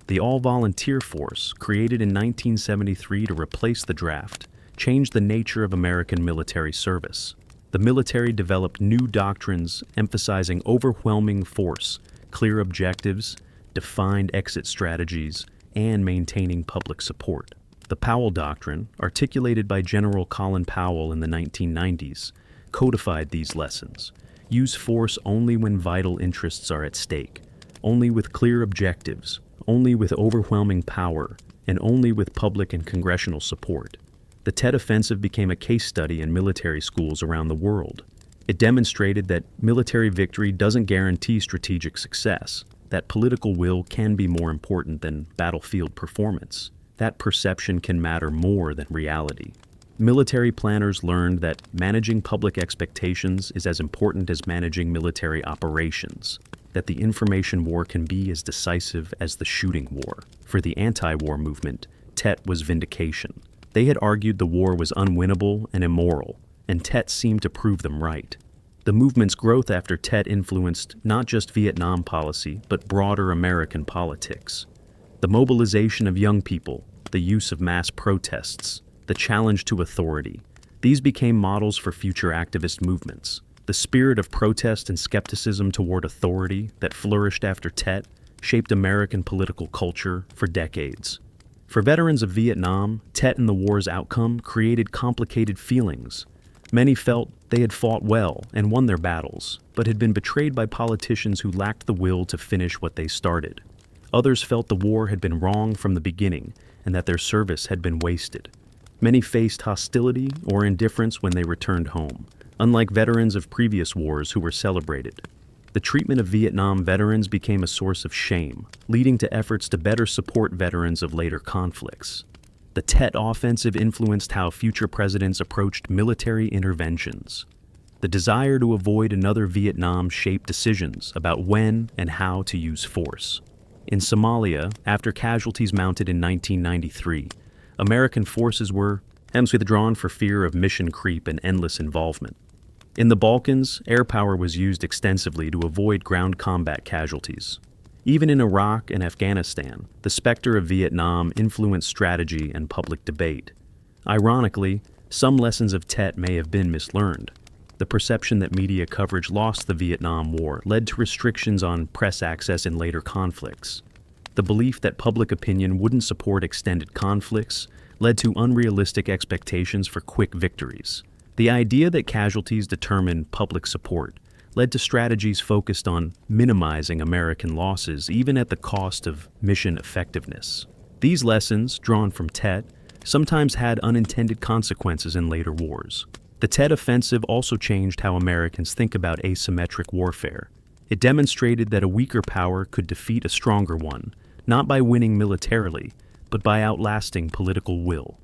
The all-volunteer force, created in 1973 to replace the draft, changed the nature of American military service. The military developed new doctrines emphasizing overwhelming force, clear objectives, defined exit strategies, and maintaining public support. The Powell Doctrine, articulated by General Colin Powell in the 1990s, codified these lessons. Use force only when vital interests are at stake, only with clear objectives, only with overwhelming power, and only with public and congressional support. The Tet Offensive became a case study in military schools around the world. It demonstrated that military victory doesn't guarantee strategic success, that political will can be more important than battlefield performance. That perception can matter more than reality. Military planners learned that managing public expectations is as important as managing military operations, that the information war can be as decisive as the shooting war. For the anti-war movement, Tet was vindication. They had argued the war was unwinnable and immoral, and Tet seemed to prove them right. The movement's growth after Tet influenced not just Vietnam policy, but broader American politics. The mobilization of young people, the use of mass protests, the challenge to authority. These became models for future activist movements. The spirit of protest and skepticism toward authority that flourished after Tet shaped American political culture for decades. For veterans of Vietnam, Tet and the war's outcome created complicated feelings. Many felt they had fought well and won their battles, but had been betrayed by politicians who lacked the will to finish what they started. Others felt the war had been wrong from the beginning and that their service had been wasted. Many faced hostility or indifference when they returned home, unlike veterans of previous wars who were celebrated. The treatment of Vietnam veterans became a source of shame, leading to efforts to better support veterans of later conflicts. The Tet Offensive influenced how future presidents approached military interventions. The desire to avoid another Vietnam shaped decisions about when and how to use force. In Somalia, after casualties mounted in 1993, American forces were withdrawn for fear of mission creep and endless involvement. In the Balkans, air power was used extensively to avoid ground combat casualties. Even in Iraq and Afghanistan, the specter of Vietnam influenced strategy and public debate. Ironically, some lessons of Tet may have been mislearned. The perception that media coverage lost the Vietnam War led to restrictions on press access in later conflicts. The belief that public opinion wouldn't support extended conflicts led to unrealistic expectations for quick victories. The idea that casualties determine public support led to strategies focused on minimizing American losses even at the cost of mission effectiveness. These lessons, drawn from Tet, sometimes had unintended consequences in later wars. The Tet Offensive also changed how Americans think about asymmetric warfare. It demonstrated that a weaker power could defeat a stronger one, not by winning militarily, but by outlasting political will.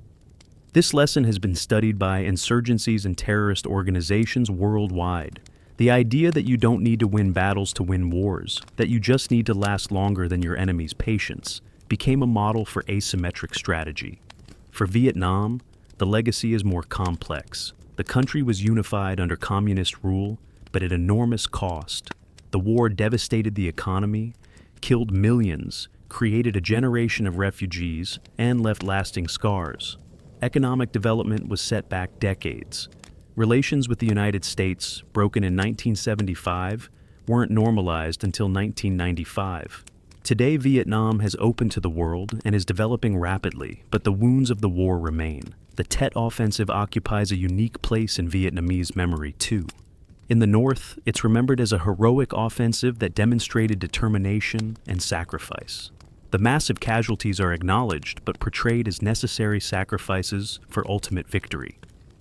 This lesson has been studied by insurgencies and terrorist organizations worldwide. The idea that you don't need to win battles to win wars, that you just need to last longer than your enemy's patience, became a model for asymmetric strategy. For Vietnam, the legacy is more complex. The country was unified under communist rule, but at enormous cost. The war devastated the economy, killed millions, created a generation of refugees, and left lasting scars. Economic development was set back decades. Relations with the United States, broken in 1975, weren't normalized until 1995. Today, Vietnam has opened to the world and is developing rapidly, but the wounds of the war remain. The Tet Offensive occupies a unique place in Vietnamese memory, too. In the North, it's remembered as a heroic offensive that demonstrated determination and sacrifice. The massive casualties are acknowledged but portrayed as necessary sacrifices for ultimate victory.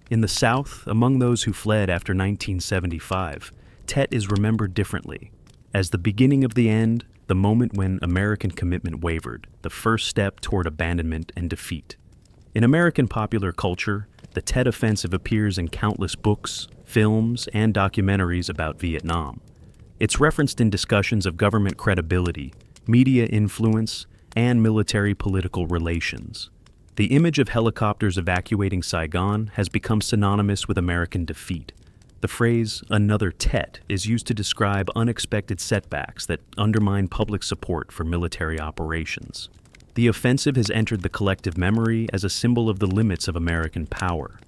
In the South, among those who fled after 1975, Tet is remembered differently, as the beginning of the end, the moment when American commitment wavered, the first step toward abandonment and defeat. In American popular culture, the Tet Offensive appears in countless books, films, and documentaries about Vietnam. It's referenced in discussions of government credibility, media influence, and military political relations. The image of helicopters evacuating Saigon has become synonymous with American defeat. The phrase, "another Tet," is used to describe unexpected setbacks that undermine public support for military operations. The offensive has entered the collective memory as a symbol of the limits of American power.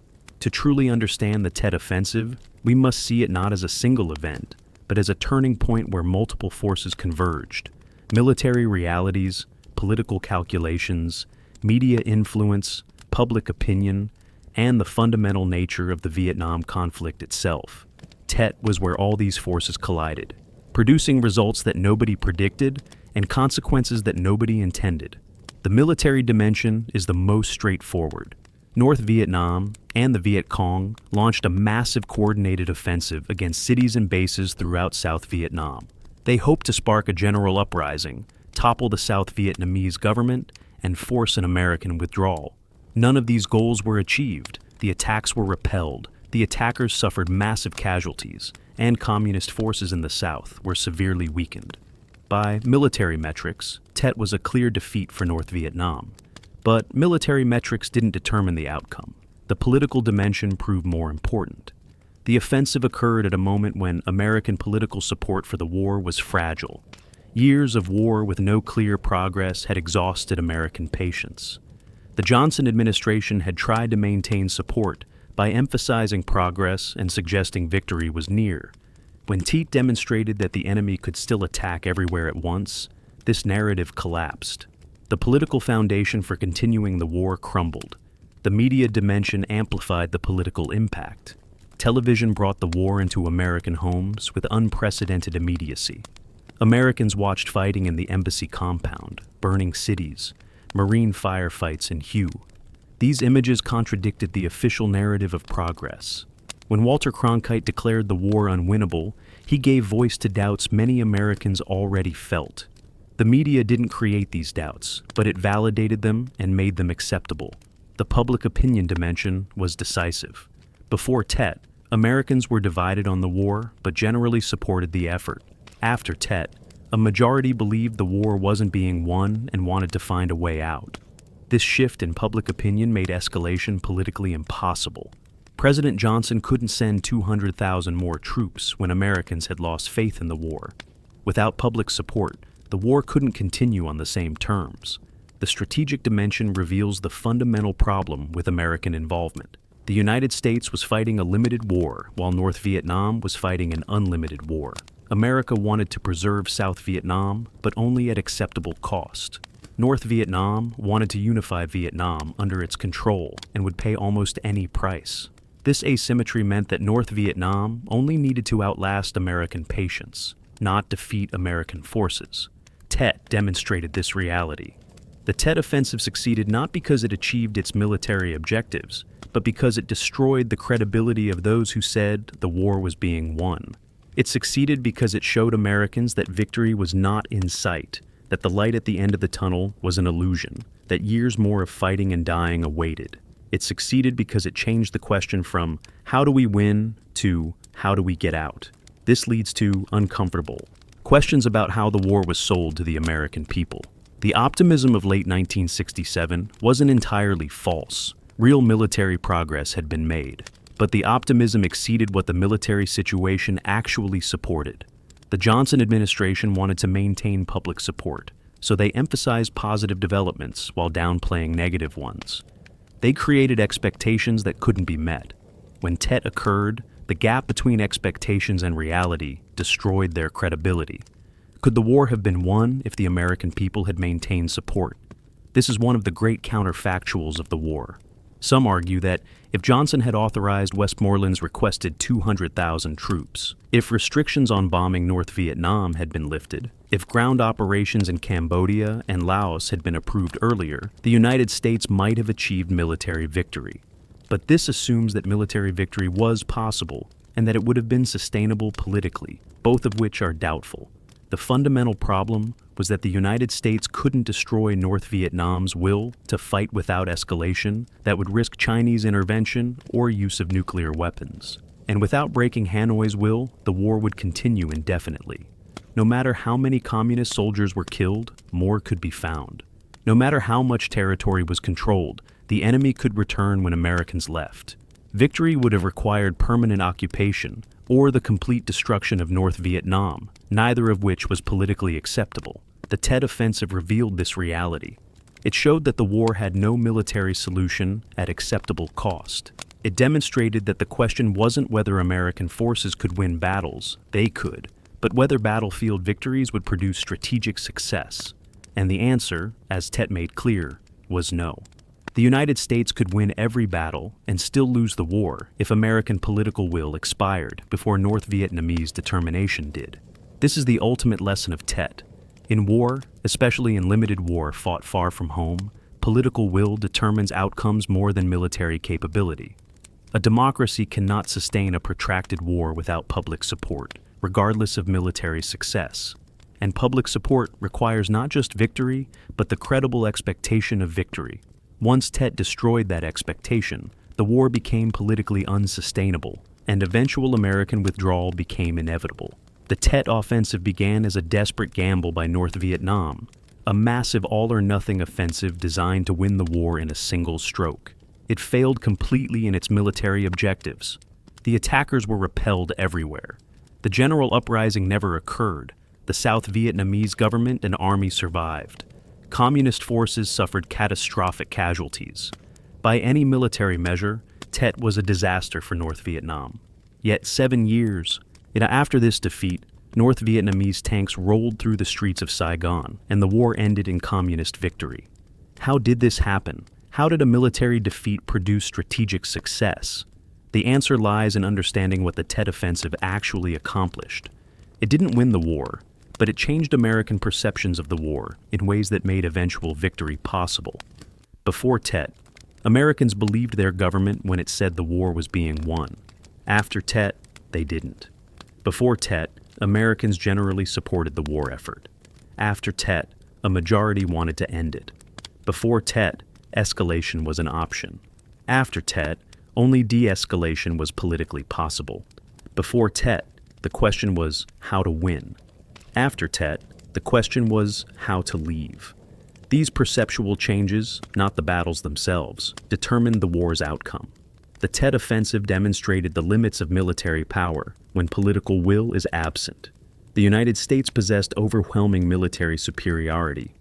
To truly understand the Tet Offensive, we must see it not as a single event, but as a turning point where multiple forces converged. Military realities, political calculations, media influence, public opinion, and the fundamental nature of the Vietnam conflict itself. Tet was where all these forces collided, producing results that nobody predicted and consequences that nobody intended. The military dimension is the most straightforward. North Vietnam and the Viet Cong launched a massive coordinated offensive against cities and bases throughout South Vietnam. They hoped to spark a general uprising, topple the South Vietnamese government, and force an American withdrawal. None of these goals were achieved. The attacks were repelled. The attackers suffered massive casualties, and communist forces in the South were severely weakened. By military metrics, Tet was a clear defeat for North Vietnam. But military metrics didn't determine the outcome. The political dimension proved more important. The offensive occurred at a moment when American political support for the war was fragile. Years of war with no clear progress had exhausted American patience. The Johnson administration had tried to maintain support by emphasizing progress and suggesting victory was near. When Viet demonstrated that the enemy could still attack everywhere at once, this narrative collapsed. The political foundation for continuing the war crumbled. The media dimension amplified the political impact. Television brought the war into American homes with unprecedented immediacy. Americans watched fighting in the embassy compound, burning cities, marine firefights in Hue. These images contradicted the official narrative of progress. When Walter Cronkite declared the war unwinnable, he gave voice to doubts many Americans already felt. The media didn't create these doubts, but it validated them and made them acceptable. The public opinion dimension was decisive. Before Tet, Americans were divided on the war, but generally supported the effort. After Tet, a majority believed the war wasn't being won and wanted to find a way out. This shift in public opinion made escalation politically impossible. President Johnson couldn't send 200,000 more troops when Americans had lost faith in the war. Without public support, the war couldn't continue on the same terms. The strategic dimension reveals the fundamental problem with American involvement. The United States was fighting a limited war, while North Vietnam was fighting an unlimited war. America wanted to preserve South Vietnam, but only at acceptable cost. North Vietnam wanted to unify Vietnam under its control and would pay almost any price. This asymmetry meant that North Vietnam only needed to outlast American patience, not defeat American forces. Tet demonstrated this reality. The Tet Offensive succeeded not because it achieved its military objectives, but because it destroyed the credibility of those who said the war was being won. It succeeded because it showed Americans that victory was not in sight, that the light at the end of the tunnel was an illusion, that years more of fighting and dying awaited. It succeeded because it changed the question from how do we win to how do we get out. This leads to uncomfortable questions about how the war was sold to the American people. The optimism of late 1967 wasn't entirely false. Real military progress had been made, but the optimism exceeded what the military situation actually supported. The Johnson administration wanted to maintain public support, so they emphasized positive developments while downplaying negative ones. They created expectations that couldn't be met. When Tet occurred, the gap between expectations and reality destroyed their credibility. Could the war have been won if the American people had maintained support? This is one of the great counterfactuals of the war. Some argue that if Johnson had authorized Westmoreland's requested 200,000 troops, if restrictions on bombing North Vietnam had been lifted, if ground operations in Cambodia and Laos had been approved earlier, the United States might have achieved military victory. But this assumes that military victory was possible and that it would have been sustainable politically, both of which are doubtful. The fundamental problem was that the United States couldn't destroy North Vietnam's will to fight without escalation that would risk Chinese intervention or use of nuclear weapons. And without breaking Hanoi's will, the war would continue indefinitely. No matter how many communist soldiers were killed, more could be found. No matter how much territory was controlled, the enemy could return when Americans left. Victory would have required permanent occupation or the complete destruction of North Vietnam, neither of which was politically acceptable. The Tet Offensive revealed this reality. It showed that the war had no military solution at acceptable cost. It demonstrated that the question wasn't whether American forces could win battles, they could, but whether battlefield victories would produce strategic success. And the answer, as Tet made clear, was no. The United States could win every battle and still lose the war if American political will expired before North Vietnamese determination did. This is the ultimate lesson of Tet. In war, especially in limited war fought far from home, political will determines outcomes more than military capability. A democracy cannot sustain a protracted war without public support, regardless of military success. And public support requires not just victory, but the credible expectation of victory. Once Tet destroyed that expectation, the war became politically unsustainable, and eventual American withdrawal became inevitable. The Tet Offensive began as a desperate gamble by North Vietnam, a massive all-or-nothing offensive designed to win the war in a single stroke. It failed completely in its military objectives. The attackers were repelled everywhere. The general uprising never occurred. The South Vietnamese government and army survived. Communist forces suffered catastrophic casualties. By any military measure, Tet was a disaster for North Vietnam. Yet 7 years after this defeat, North Vietnamese tanks rolled through the streets of Saigon, and the war ended in communist victory. How did this happen? How did a military defeat produce strategic success? The answer lies in understanding what the Tet Offensive actually accomplished. It didn't win the war, but it changed American perceptions of the war in ways that made eventual victory possible. Before Tet, Americans believed their government when it said the war was being won. After Tet, they didn't. Before Tet, Americans generally supported the war effort. After Tet, a majority wanted to end it. Before Tet, escalation was an option. After Tet, only de-escalation was politically possible. Before Tet, the question was how to win. After Tet, the question was how to leave. These perceptual changes, not the battles themselves, determined the war's outcome. The Tet Offensive demonstrated the limits of military power when political will is absent. The United States possessed overwhelming military superiority.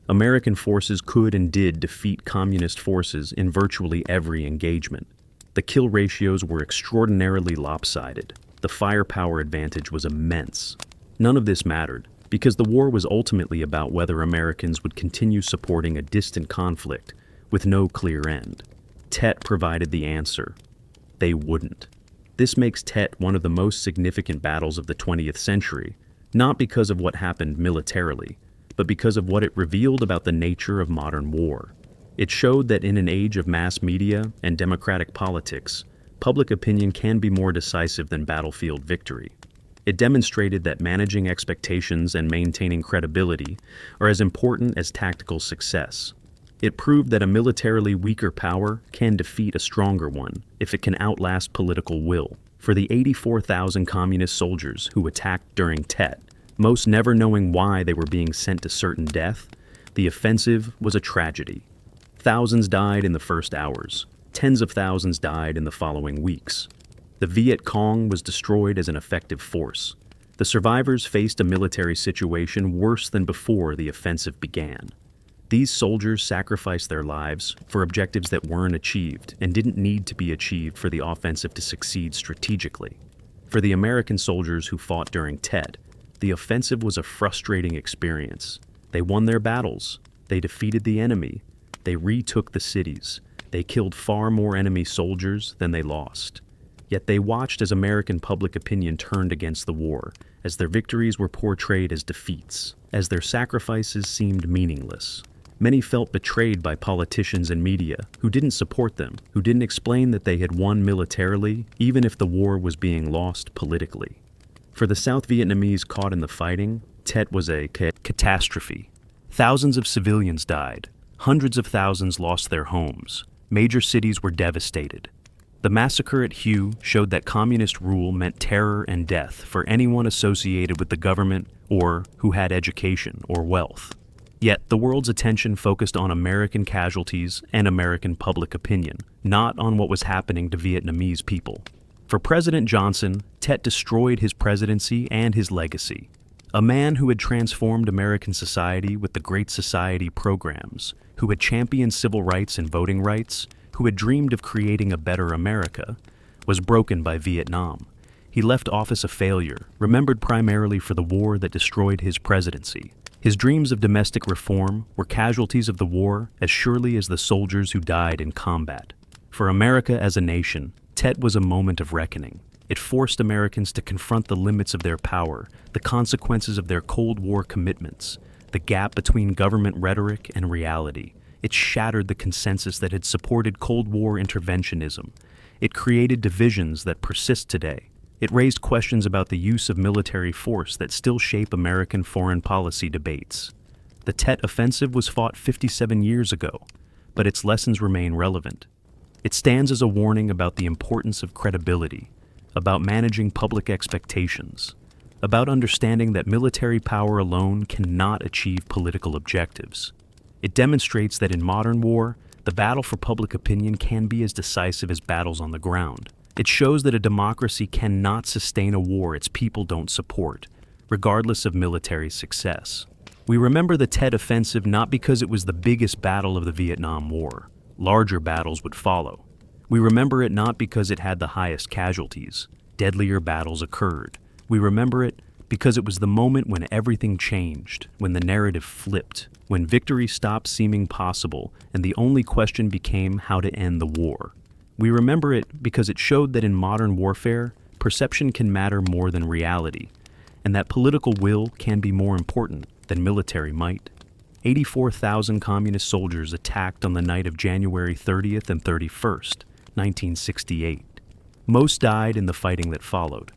American forces could and did defeat communist forces in virtually every engagement. The kill ratios were extraordinarily lopsided. The firepower advantage was immense. None of this mattered, because the war was ultimately about whether Americans would continue supporting a distant conflict with no clear end. Tet provided the answer. They wouldn't. This makes Tet one of the most significant battles of the 20th century, not because of what happened militarily, but because of what it revealed about the nature of modern war. It showed that in an age of mass media and democratic politics, public opinion can be more decisive than battlefield victory. It demonstrated that managing expectations and maintaining credibility are as important as tactical success. It proved that a militarily weaker power can defeat a stronger one if it can outlast political will. For the 84,000 communist soldiers who attacked during Tet, most never knowing why they were being sent to certain death, the offensive was a tragedy. Thousands died in the first hours. Tens of thousands died in the following weeks. The Viet Cong was destroyed as an effective force. The survivors faced a military situation worse than before the offensive began. These soldiers sacrificed their lives for objectives that weren't achieved and didn't need to be achieved for the offensive to succeed strategically. For the American soldiers who fought during Tet, the offensive was a frustrating experience. They won their battles. They defeated the enemy. They retook the cities. They killed far more enemy soldiers than they lost. Yet they watched as American public opinion turned against the war, as their victories were portrayed as defeats, as their sacrifices seemed meaningless. Many felt betrayed by politicians and media who didn't support them, who didn't explain that they had won militarily, even if the war was being lost politically. For the South Vietnamese caught in the fighting, Tet was a catastrophe. Thousands of civilians died. Hundreds of thousands lost their homes. Major cities were devastated. The massacre at Hue showed that communist rule meant terror and death for anyone associated with the government or who had education or wealth. Yet the world's attention focused on American casualties and American public opinion, not on what was happening to Vietnamese people. For President Johnson, Tet destroyed his presidency and his legacy. A man who had transformed American society with the Great Society programs, who had championed civil rights and voting rights, who had dreamed of creating a better America, was broken by Vietnam. He left office a failure, remembered primarily for the war that destroyed his presidency. His dreams of domestic reform were casualties of the war as surely as the soldiers who died in combat. For America as a nation, Tet was a moment of reckoning. It forced Americans to confront the limits of their power, the consequences of their Cold War commitments, the gap between government rhetoric and reality. It shattered the consensus that had supported Cold War interventionism. It created divisions that persist today. It raised questions about the use of military force that still shape American foreign policy debates. The Tet Offensive was fought 57 years ago, but its lessons remain relevant. It stands as a warning about the importance of credibility, about managing public expectations, about understanding that military power alone cannot achieve political objectives. It demonstrates that in modern war, the battle for public opinion can be as decisive as battles on the ground. It shows that a democracy cannot sustain a war its people don't support, regardless of military success. We remember the Tet Offensive not because it was the biggest battle of the Vietnam War. Larger battles would follow. We remember it not because it had the highest casualties. Deadlier battles occurred. We remember it because it was the moment when everything changed, when the narrative flipped, when victory stopped seeming possible and the only question became how to end the war. We remember it because it showed that in modern warfare, perception can matter more than reality, and that political will can be more important than military might. 84,000 communist soldiers attacked on the night of January 30th and 31st, 1968. Most died in the fighting that followed.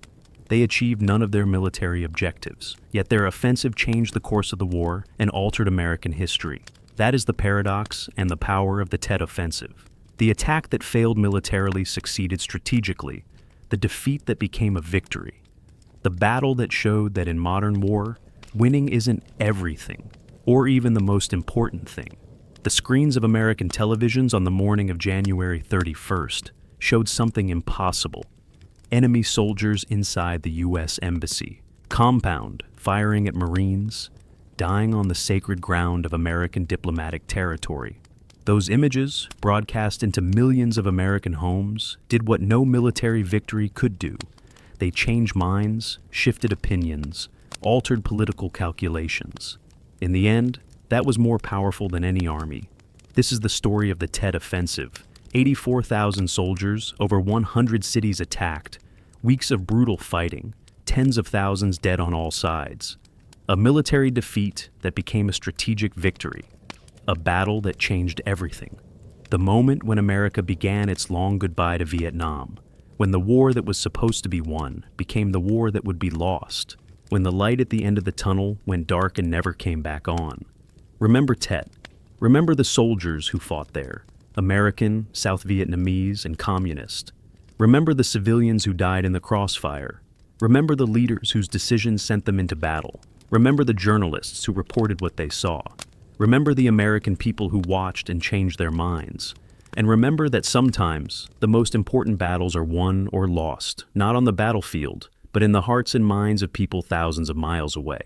They achieved none of their military objectives, yet their offensive changed the course of the war and altered American history. That is the paradox and the power of the Tet Offensive. The attack that failed militarily succeeded strategically, the defeat that became a victory. The battle that showed that in modern war, winning isn't everything, or even the most important thing. The screens of American televisions on the morning of January 31st showed something impossible. Enemy soldiers inside the U.S. Embassy, compound firing at Marines, dying on the sacred ground of American diplomatic territory. Those images, broadcast into millions of American homes, did what no military victory could do. They changed minds, shifted opinions, altered political calculations. In the end, that was more powerful than any army. This is the story of the Tet Offensive. 84,000 soldiers, over 100 cities attacked, weeks of brutal fighting, tens of thousands dead on all sides. A military defeat that became a strategic victory. A battle that changed everything. The moment when America began its long goodbye to Vietnam. When the war that was supposed to be won became the war that would be lost. When the light at the end of the tunnel went dark and never came back on. Remember Tet. Remember the soldiers who fought there. American, South Vietnamese, and Communist. Remember the civilians who died in the crossfire. Remember the leaders whose decisions sent them into battle. Remember the journalists who reported what they saw. Remember the American people who watched and changed their minds. And remember that sometimes the most important battles are won or lost, not on the battlefield, but in the hearts and minds of people thousands of miles away.